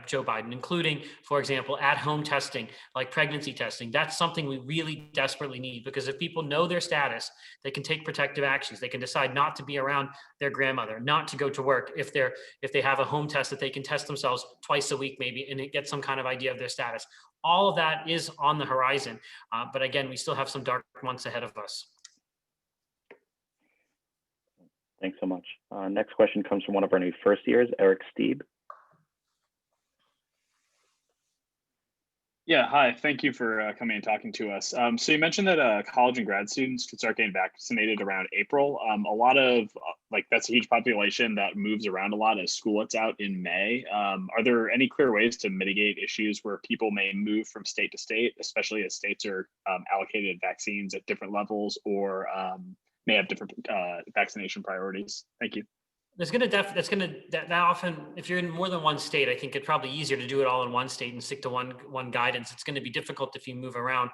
S1: Joe Biden, including, for example, at-home testing, like pregnancy testing, that's something we really desperately need, because if people know their status, they can take protective actions. They can decide not to be around their grandmother, not to go to work if they have a home test that they can test themselves twice a week maybe and get some kind of idea of their status. All of that is on the horizon, but again, we still have some dark months ahead of us.
S2: Thanks so much. Next question comes from one of our new first years, Eric Steeb.
S12: Yeah, hi. Thank you for coming and talking to us. So you mentioned that college and grad students could start getting vaccinated around April. A lot of, that's a huge population that moves around a lot as school lets out in May. Are there any clear ways to mitigate issues where people may move from state to state, especially as states are allocated vaccines at different levels, or may have different vaccination priorities? Thank you.
S1: That often, if you're in more than one state, I think it's probably easier to do it all in one state and stick to one guidance. It's going to be difficult if you move around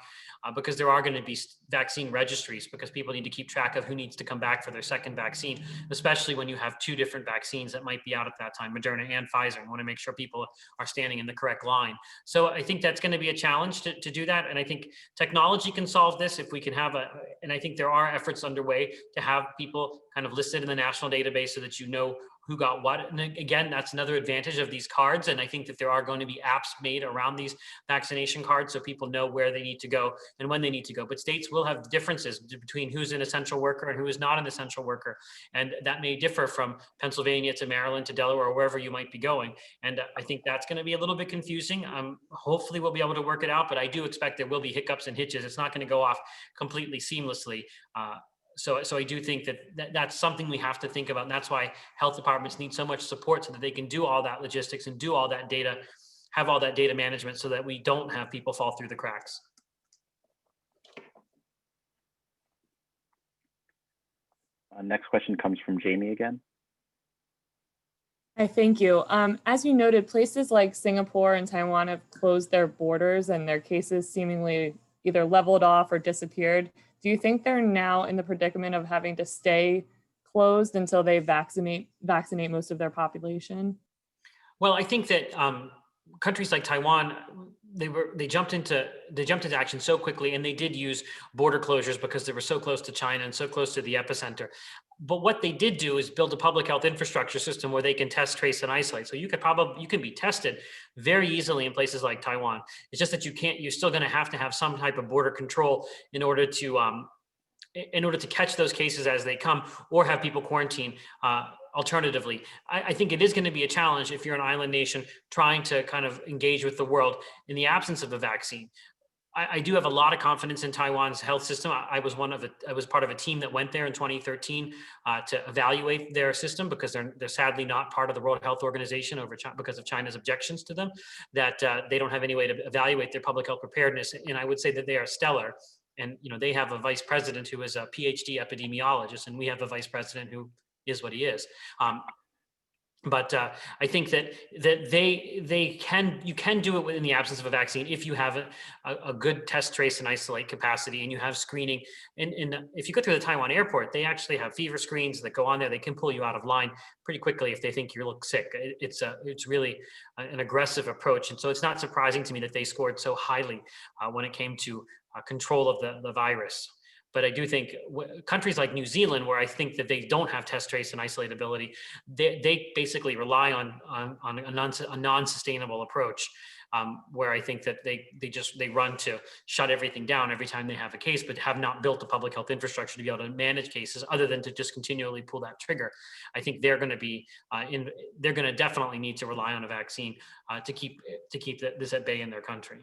S1: because there are going to be vaccine registries, because people need to keep track of who needs to come back for their second vaccine, especially when you have two different vaccines that might be out at that time, Moderna and Pfizer. You want to make sure people are standing in the correct line. So I think that's going to be a challenge to do that. And I think technology can solve this if we can have and I think there are efforts underway to have people kind of listed in the national database so that you know who got what. And again, that's another advantage of these cards. And I think that there are going to be apps made around these vaccination cards so people know where they need to go and when they need to go. But states will have differences between who's an essential worker and who is not an essential worker. And that may differ from Pennsylvania to Maryland to Delaware or wherever you might be going. And I think that's going to be a little bit confusing. Hopefully we'll be able to work it out, but I do expect there will be hiccups and hitches. It's not going to go off completely seamlessly. So I do think that's something we have to think about. And that's why health departments need so much support so that they can do all that logistics and do all that data, have all that data management so that we don't have people fall through the cracks.
S2: Next question comes from Jamie again.
S9: Hi, thank you. As you noted, places like Singapore and Taiwan have closed their borders and their cases seemingly either leveled off or disappeared. Do you think they're now in the predicament of having to stay closed until they vaccinate most of their population?
S1: Well, I think that countries like Taiwan, they jumped into action so quickly, and they did use border closures because they were so close to China and so close to the epicenter. But what they did do is build a public health infrastructure system where they can test, trace, and isolate. So you can be tested very easily in places like Taiwan. It's just that you're still going to have some type of border control in order to catch those cases as they come, or have people quarantine. Alternatively, I think it is going to be a challenge if you're an island nation trying to kind of engage with the world in the absence of a vaccine. I do have a lot of confidence in Taiwan's health system. I was part of a team that went there in 2013 to evaluate their system, because they're sadly not part of the World Health Organization because of China's objections to them, that they don't have any way to evaluate their public health preparedness. And I would say that they are stellar. And they have a vice president who is a PhD epidemiologist, and we have a vice president who is what he is. But I think that you can do it in the absence of a vaccine if you have a good test, trace, and isolate capacity, and you have screening. And if you go through the Taiwan airport, they actually have fever screens that go on there. They can pull you out of line pretty quickly if they think you look sick. It's really an aggressive approach, and so it's not surprising to me that they scored so highly when it came to control of the virus. But I do think countries like New Zealand, where I think that they don't have test, trace, and isolate ability, they basically rely on a non-sustainable approach, where I think that they run to shut everything down every time they have a case, but have not built a public health infrastructure to be able to manage cases other than to just continually pull that trigger. I think they're going to definitely need to rely on a vaccine to keep this at bay in their country.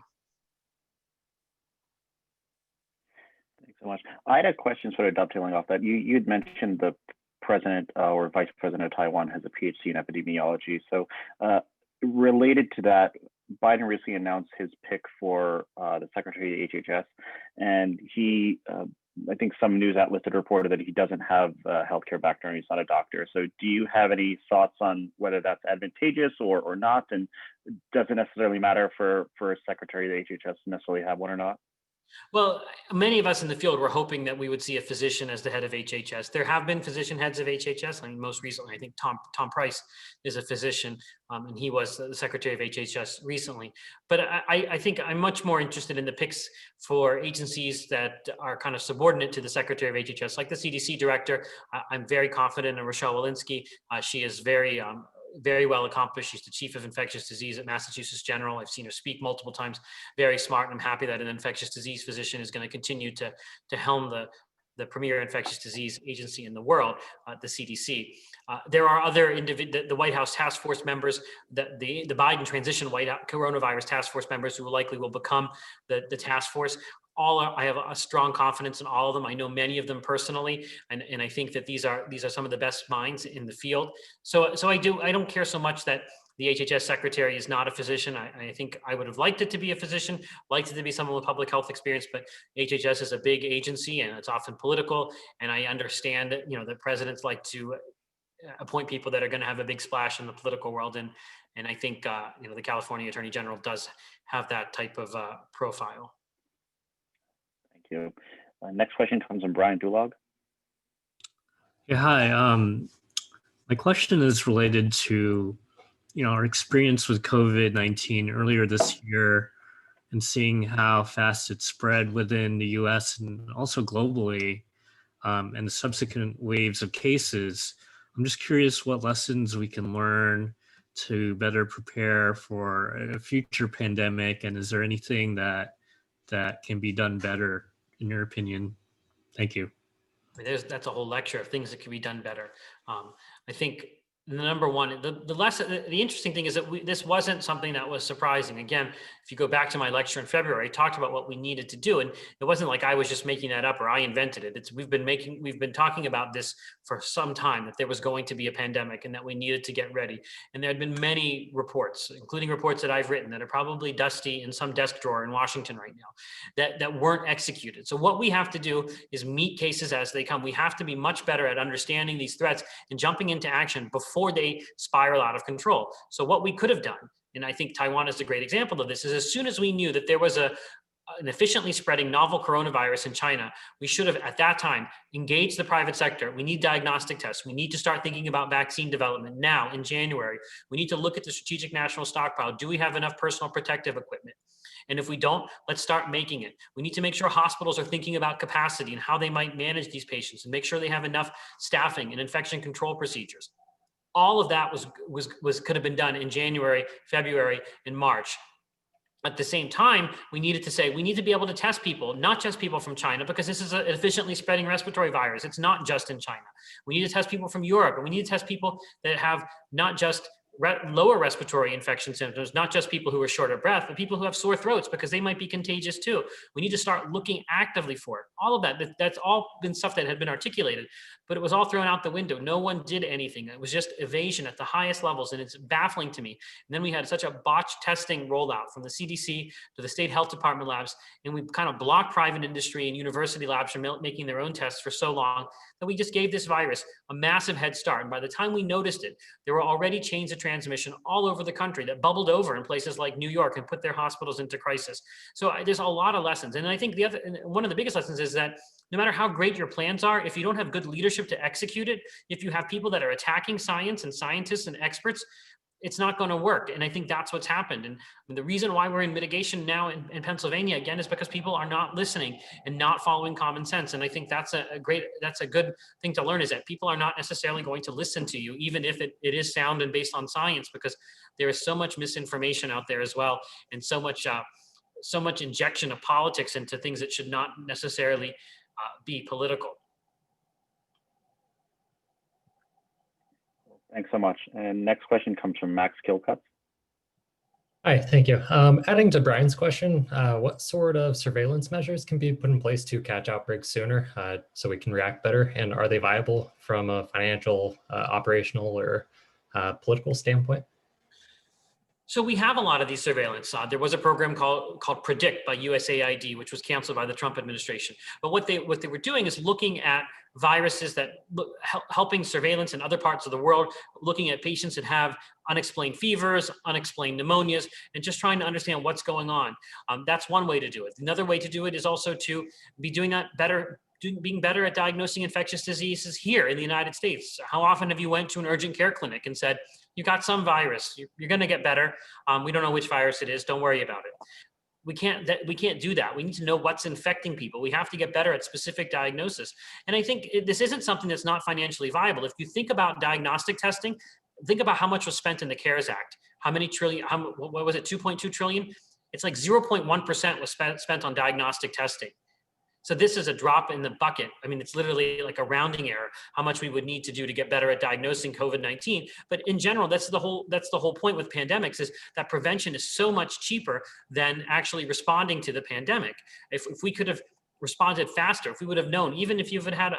S2: So much. I had a question sort of dovetailing off that. You'd mentioned the president or vice president of Taiwan has a PhD in epidemiology. So related to that, Biden recently announced his pick for the secretary of HHS, and he I think some news outlets had reported that he doesn't have a healthcare background. He's not a doctor. So do you have any thoughts on whether that's advantageous or not? And does it necessarily matter for a secretary of the HHS to necessarily have one or not?
S1: Well, many of us in the field were hoping that we would see a physician as the head of HHS. There have been physician heads of HHS. I mean, most recently, I think Tom Price is a physician, and he was the secretary of HHS recently. But I think I'm much more interested in the picks for agencies that are kind of subordinate to the secretary of HHS, like the CDC director. I'm very confident in Rochelle Walensky. She is very well accomplished. She's the chief of infectious disease at Massachusetts General. I've seen her speak multiple times. Very smart, and I'm happy that an infectious disease physician is going to continue to helm the premier infectious disease agency in the world, the CDC. There are other the White House task force members, the Biden transition White House coronavirus task force members who likely will become the task force. I have a strong confidence in all of them. I know many of them personally, and I think that these are some of the best minds in the field. So I don't care so much that the HHS secretary is not a physician. I think I would have liked it to be a physician, liked it to be someone with public health experience, but HHS is a big agency and it's often political. And I understand that, the presidents like to appoint people that are going to have a big splash in the political world. And I think, the California Attorney General does have that type of profile.
S2: Thank you. Next question comes from Brian Dulog.
S13: Yeah, hi. My question is related to, our experience with COVID-19 earlier this year and seeing how fast it spread within the US and also globally, and the subsequent waves of cases. I'm just curious what lessons we can learn to better prepare for a future pandemic, and is there anything that can be done better in your opinion? Thank you.
S1: That's a whole lecture of things that can be done better. I think the number one, the lesson, the interesting thing is that this wasn't something that was surprising. Again, if you go back to my lecture in February, I talked about what we needed to do, and it wasn't like I was just making that up or I invented it. We've been talking about this for some time, that there was going to be a pandemic and that we needed to get ready. And there had been many reports, including reports that I've written that are probably dusty in some desk drawer in Washington right now, that weren't executed. So what we have to do is meet cases as they come. We have to be much better at understanding these threats and jumping into action before they spiral out of control. So what we could have done, and I think Taiwan is a great example of this, is as soon as we knew that there was an efficiently spreading novel coronavirus in China, we should have at that time engaged the private sector. We need diagnostic tests. We need to start thinking about vaccine development now in January. We need to look at the strategic national stockpile. Do we have enough personal protective equipment? And if we don't, let's start making it. We need to make sure hospitals are thinking about capacity and how they might manage these patients and make sure they have enough staffing and infection control procedures. All of that could have been done in January, February, and March. At the same time, we needed to say, we need to be able to test people, not just people from China, because this is an efficiently spreading respiratory virus. It's not just in China. We need to test people from Europe, and we need to test people that have not just lower respiratory infection symptoms, not just people who are short of breath, but people who have sore throats because they might be contagious too. We need to start looking actively for it. All of that's all been stuff that had been articulated, but it was all thrown out the window. No one did anything. It was just evasion at the highest levels, and it's baffling to me. And then we had such a botched testing rollout from the CDC to the state health department labs, and we kind of blocked private industry and university labs from making their own tests for so long that we just gave this virus a massive head start. And by the time we noticed it, there were already chains of transmission all over the country that bubbled over in places like New York and put their hospitals into crisis. So there's a lot of lessons. And I think one of the biggest lessons is that no matter how great your plans are, if you don't have good leadership to execute it, if you have people that are attacking science and scientists and experts, it's not going to work. And I think that's what's happened. And the reason why we're in mitigation now in Pennsylvania, again, is because people are not listening and not following common sense. And I think that's a good thing to learn, is that people are not necessarily going to listen to you, even if it is sound and based on science, because there is so much misinformation out there as well. And so much injection of politics into things that should not necessarily be political.
S2: Thanks so much. And next question comes from Max Kilcutt.
S14: Hi, thank you. Adding to Brian's question, what sort of surveillance measures can be put in place to catch outbreaks sooner so we can react better? And are they viable from a financial, operational, or political standpoint?
S1: So we have a lot of these surveillance. There was a program called Predict by USAID, which was canceled by the Trump administration. But what they were doing is looking at viruses that helping surveillance in other parts of the world, looking at patients that have unexplained fevers, unexplained pneumonias, and just trying to understand what's going on. That's one way to do it. Another way to do it is also to be doing that better. Being better at diagnosing infectious diseases here in the United States. How often have you went to an urgent care clinic and said, you got some virus, you're going to get better. We don't know which virus it is. Don't worry about it. We can't do that. We need to know what's infecting people. We have to get better at specific diagnosis. And I think this isn't something that's not financially viable. If you think about diagnostic testing, think about how much was spent in the CARES Act. How many trillion, what was it, 2.2 trillion? It's like 0.1% was spent on diagnostic testing. So this is a drop in the bucket. I mean, it's literally like a rounding error, how much we would need to do to get better at diagnosing COVID-19. But in general, that's the whole point with pandemics, is that prevention is so much cheaper than actually responding to the pandemic. If we could have responded faster, if we would have known, even if you've had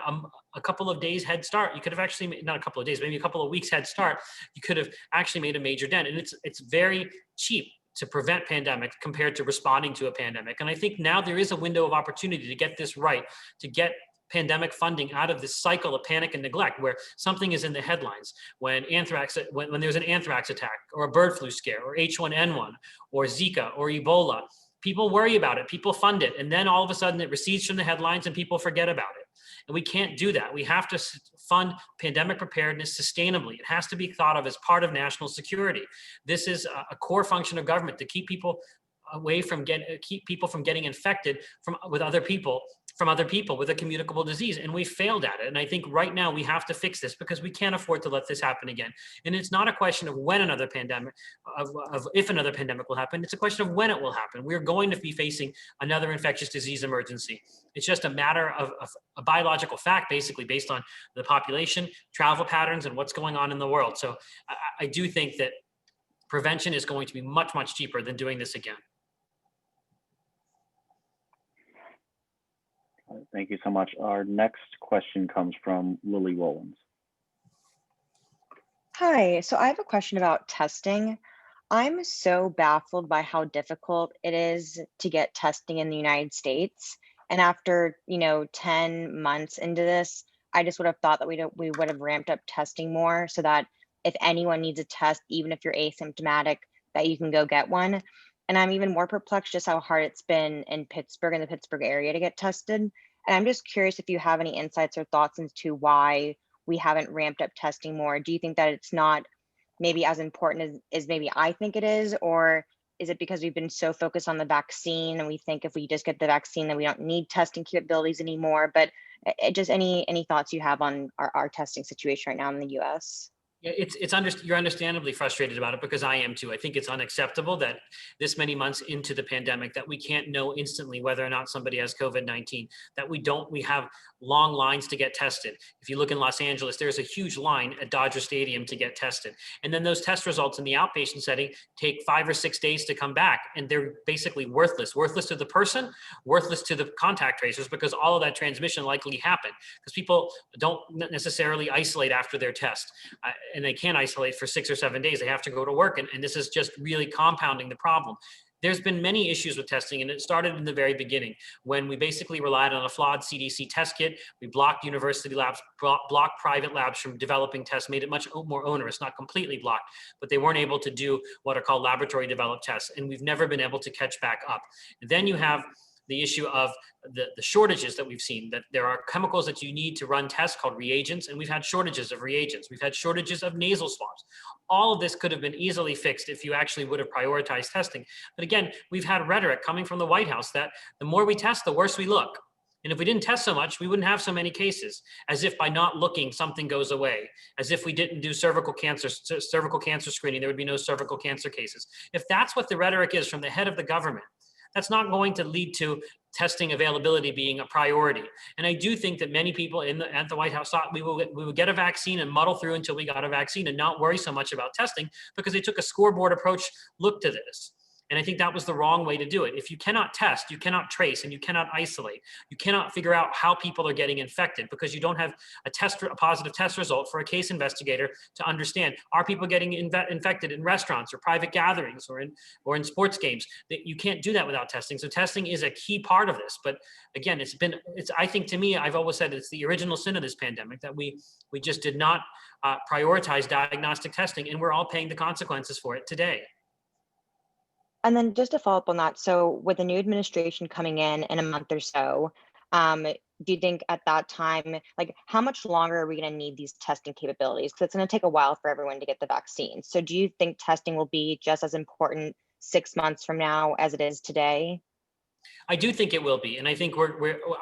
S1: a couple of days head start, you could have actually made, not a couple of days, maybe a couple of weeks head start, you could have actually made a major dent. And it's very cheap to prevent pandemics compared to responding to a pandemic. And I think now there is a window of opportunity to get this right, to get pandemic funding out of this cycle of panic and neglect where something is in the headlines. When there's an anthrax attack or a bird flu scare or H1N1 or Zika or Ebola, people worry about it, people fund it, and then all of a sudden it recedes from the headlines and people forget about it. And we can't do that. We have to fund pandemic preparedness sustainably. It has to be thought of as part of national security. This is a core function of government, to keep people away from keep people from getting infected from other people with a communicable disease. And we failed at it. And I think right now we have to fix this, because we can't afford to let this happen again. And it's not a question of when another pandemic, of if another pandemic will happen. It's a question of when it will happen. We're going to be facing another infectious disease emergency. It's just a matter of a biological fact, basically based on the population, travel patterns, and what's going on in the world. So I do think that prevention is going to be much, much cheaper than doing this again.
S2: Thank you so much. Our next question comes from Lily Rollins.
S15: Hi, so I have a question about testing. I'm so baffled by how difficult it is to get testing in the United States. And after, 10 months into this, I just would have thought that we would have ramped up testing more, so that if anyone needs a test, even if you're asymptomatic, that you can go get one. And I'm even more perplexed just how hard it's been in Pittsburgh and the Pittsburgh area to get tested. And I'm just curious if you have any insights or thoughts into why we haven't ramped up testing more. Do you think that it's not maybe as important as maybe I think it is? Or is it because we've been so focused on the vaccine and we think if we just get the vaccine, then we don't need testing capabilities anymore? But just any thoughts you have on our testing situation right now in the US?
S1: Yeah, you're understandably frustrated about it, because I am too. I think it's unacceptable that this many months into the pandemic that we can't know instantly whether or not somebody has COVID-19, that we have long lines to get tested. If you look in Los Angeles, there's a huge line at Dodger Stadium to get tested. And then those test results in the outpatient setting take 5 or 6 days to come back. And they're basically worthless to the person, worthless to the contact tracers, because all of that transmission likely happened because people don't necessarily isolate after their test. And they can't isolate for 6 or 7 days. They have to go to work. And this is just really compounding the problem. There's been many issues with testing, and it started in the very beginning when we basically relied on a flawed CDC test kit. We blocked university labs, blocked private labs from developing tests, made it much more onerous, not completely blocked, but they weren't able to do what are called laboratory developed tests. And we've never been able to catch back up. And then you have the issue of the shortages that we've seen, that there are chemicals that you need to run tests called reagents, and we've had shortages of reagents. We've had shortages of nasal swabs. All of this could have been easily fixed if you actually would have prioritized testing. But again, we've had rhetoric coming from the White House that the more we test, the worse we look. And if we didn't test so much, we wouldn't have so many cases, as if by not looking, something goes away, as if we didn't do cervical cancer screening, there would be no cervical cancer cases. If that's what the rhetoric is from the head of the government, that's not going to lead to testing availability being a priority. And I do think that many people at the White House thought we would get a vaccine and muddle through until we got a vaccine and not worry so much about testing, because they took a scoreboard approach look to this. And I think that was the wrong way to do it. If you cannot test, you cannot trace, and you cannot isolate. You cannot figure out how people are getting infected because you don't have a positive test result for a case investigator to understand, are people getting infected in restaurants or private gatherings or in sports games? That you can't do that without testing. So testing is a key part of this. But again, I think, to me, I've always said it's the original sin of this pandemic that we just did not prioritize diagnostic testing, and we're all paying the consequences for it today.
S15: And then just to follow up on that, so with the new administration coming in a month or so, do you think at that time, like, how much longer are we going to need these testing capabilities? Because it's going to take a while for everyone to get the vaccine. So do you think testing will be just as important 6 months from now as it is today?
S1: I do think it will be, and I think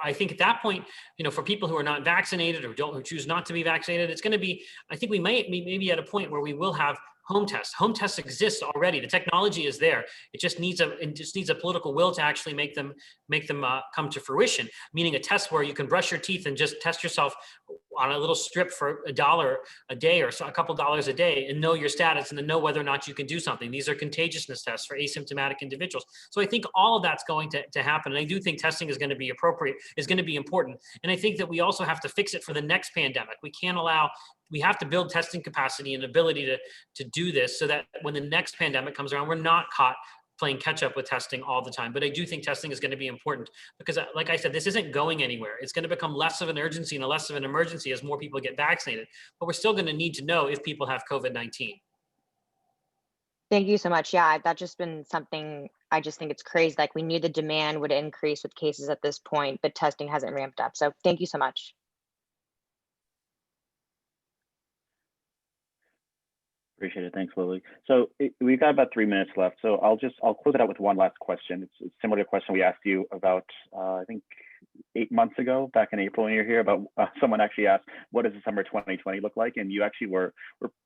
S1: I think at that point, for people who are not vaccinated or who choose not to be vaccinated, it's going to be. I think we may be at a point where we will have home tests. Home tests exist already. The technology is there. It just needs a political will to actually make them come to fruition. Meaning a test where you can brush your teeth and just test yourself on a little strip for $1 a day or a couple dollars a day and know your status and then know whether or not you can do something. These are contagiousness tests for asymptomatic individuals. So I think all of that's going to happen. And I do think testing is going to be appropriate, is going to be important. And I think that we also have to fix it for the next pandemic. We have to build testing capacity and ability to do this so that when the next pandemic comes around, we're not caught playing catch up with testing all the time. But I do think testing is going to be important because, like I said, this isn't going anywhere. It's going to become less of an urgency and less of an emergency as more people get vaccinated. But we're still going to need to know if people have COVID-19.
S15: Thank you so much. Yeah, that's just been something, I just think it's crazy. Like, we knew the demand would increase with cases at this point, but testing hasn't ramped up. So thank you so much.
S2: Appreciate it. Thanks, Lily. So we've got about 3 minutes left. So I'll close it out with one last question. It's similar to a question we asked you about, I think 8 months ago, back in April when you were here, about someone actually asked, what does December 2020 look like? And you actually were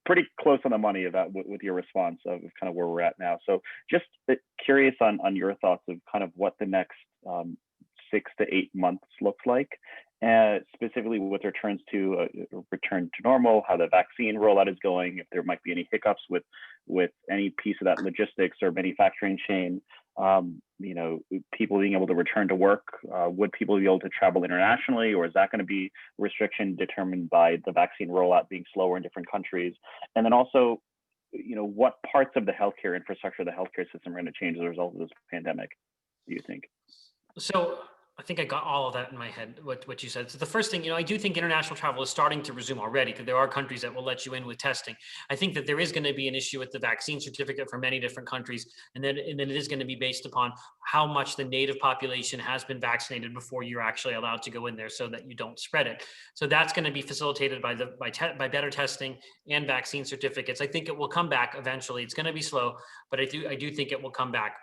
S2: pretty close on the money about with your response of kind of where we're at now. So just curious on your thoughts of kind of what the next 6 to 8 months looks like. Specifically with return to normal, how the vaccine rollout is going, if there might be any hiccups with any piece of that logistics or manufacturing chain, people being able to return to work, would people be able to travel internationally, or is that going to be restriction determined by the vaccine rollout being slower in different countries? And then also, what parts of the healthcare infrastructure, the healthcare system are going to change as a result of this pandemic, do you think?
S1: So I think I got all of that in my head, what you said. So the first thing, I do think international travel is starting to resume already, because there are countries that will let you in with testing. I think that there is going to be an issue with the vaccine certificate for many different countries. And then it is going to be based upon how much the native population has been vaccinated before you're actually allowed to go in there so that you don't spread it. So that's going to be facilitated by better testing and vaccine certificates. I think it will come back eventually. It's going to be slow, but I do think it will come back.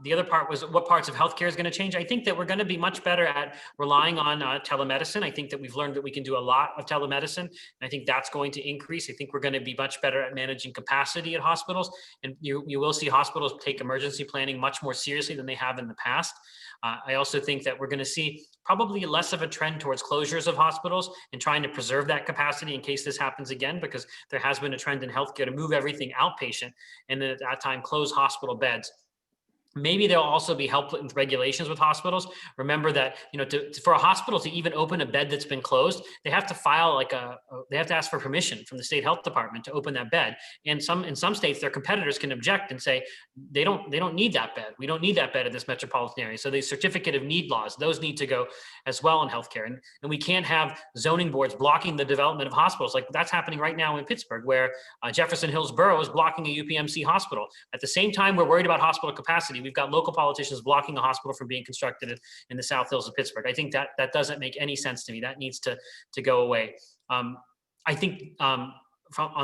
S1: The other part was what parts of healthcare is going to change. I think that we're going to be much better at relying on telemedicine. I think that we've learned that we can do a lot of telemedicine, and I think that's going to increase. I think we're going to be much better at managing capacity at hospitals, and you will see hospitals take emergency planning much more seriously than they have in the past. I also think that we're going to see probably less of a trend towards closures of hospitals and trying to preserve that capacity in case this happens again, because there has been a trend in healthcare to move everything outpatient and then at that time close hospital beds. Maybe there'll also be help with regulations with hospitals. Remember that, for a hospital to even open a bed that's been closed, they have to file they have to ask for permission from the state health department to open that bed. And in some states, their competitors can object and say, they don't need that bed. We don't need that bed in this metropolitan area. So the certificate of need laws, those need to go as well in healthcare. And we can't have zoning boards blocking the development of hospitals. Like that's happening right now in Pittsburgh, where Jefferson Hills Borough is blocking a UPMC hospital. At the same time, we're worried about hospital capacity. We've got local politicians blocking a hospital from being constructed in the South Hills of Pittsburgh. I think that doesn't make any sense to me. That needs to go away. I think on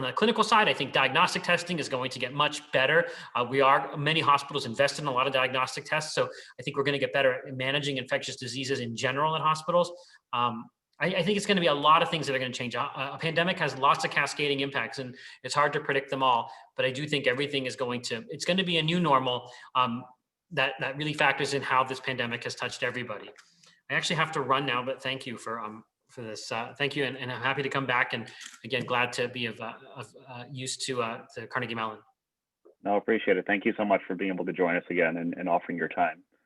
S1: the clinical side, I think diagnostic testing is going to get much better. Many hospitals invest in a lot of diagnostic tests. So I think we're going to get better at managing infectious diseases in general in hospitals. I think it's going to be a lot of things that are going to change. A pandemic has lots of cascading impacts, and it's hard to predict them all. But I do think everything is it's going to be a new normal that really factors in how this pandemic has touched everybody. I actually have to run now, but thank you for this. Thank you, and I'm happy to come back. And again, glad to be of use to Carnegie Mellon.
S2: No, appreciate it. Thank you so much for being able to join us again and offering your time.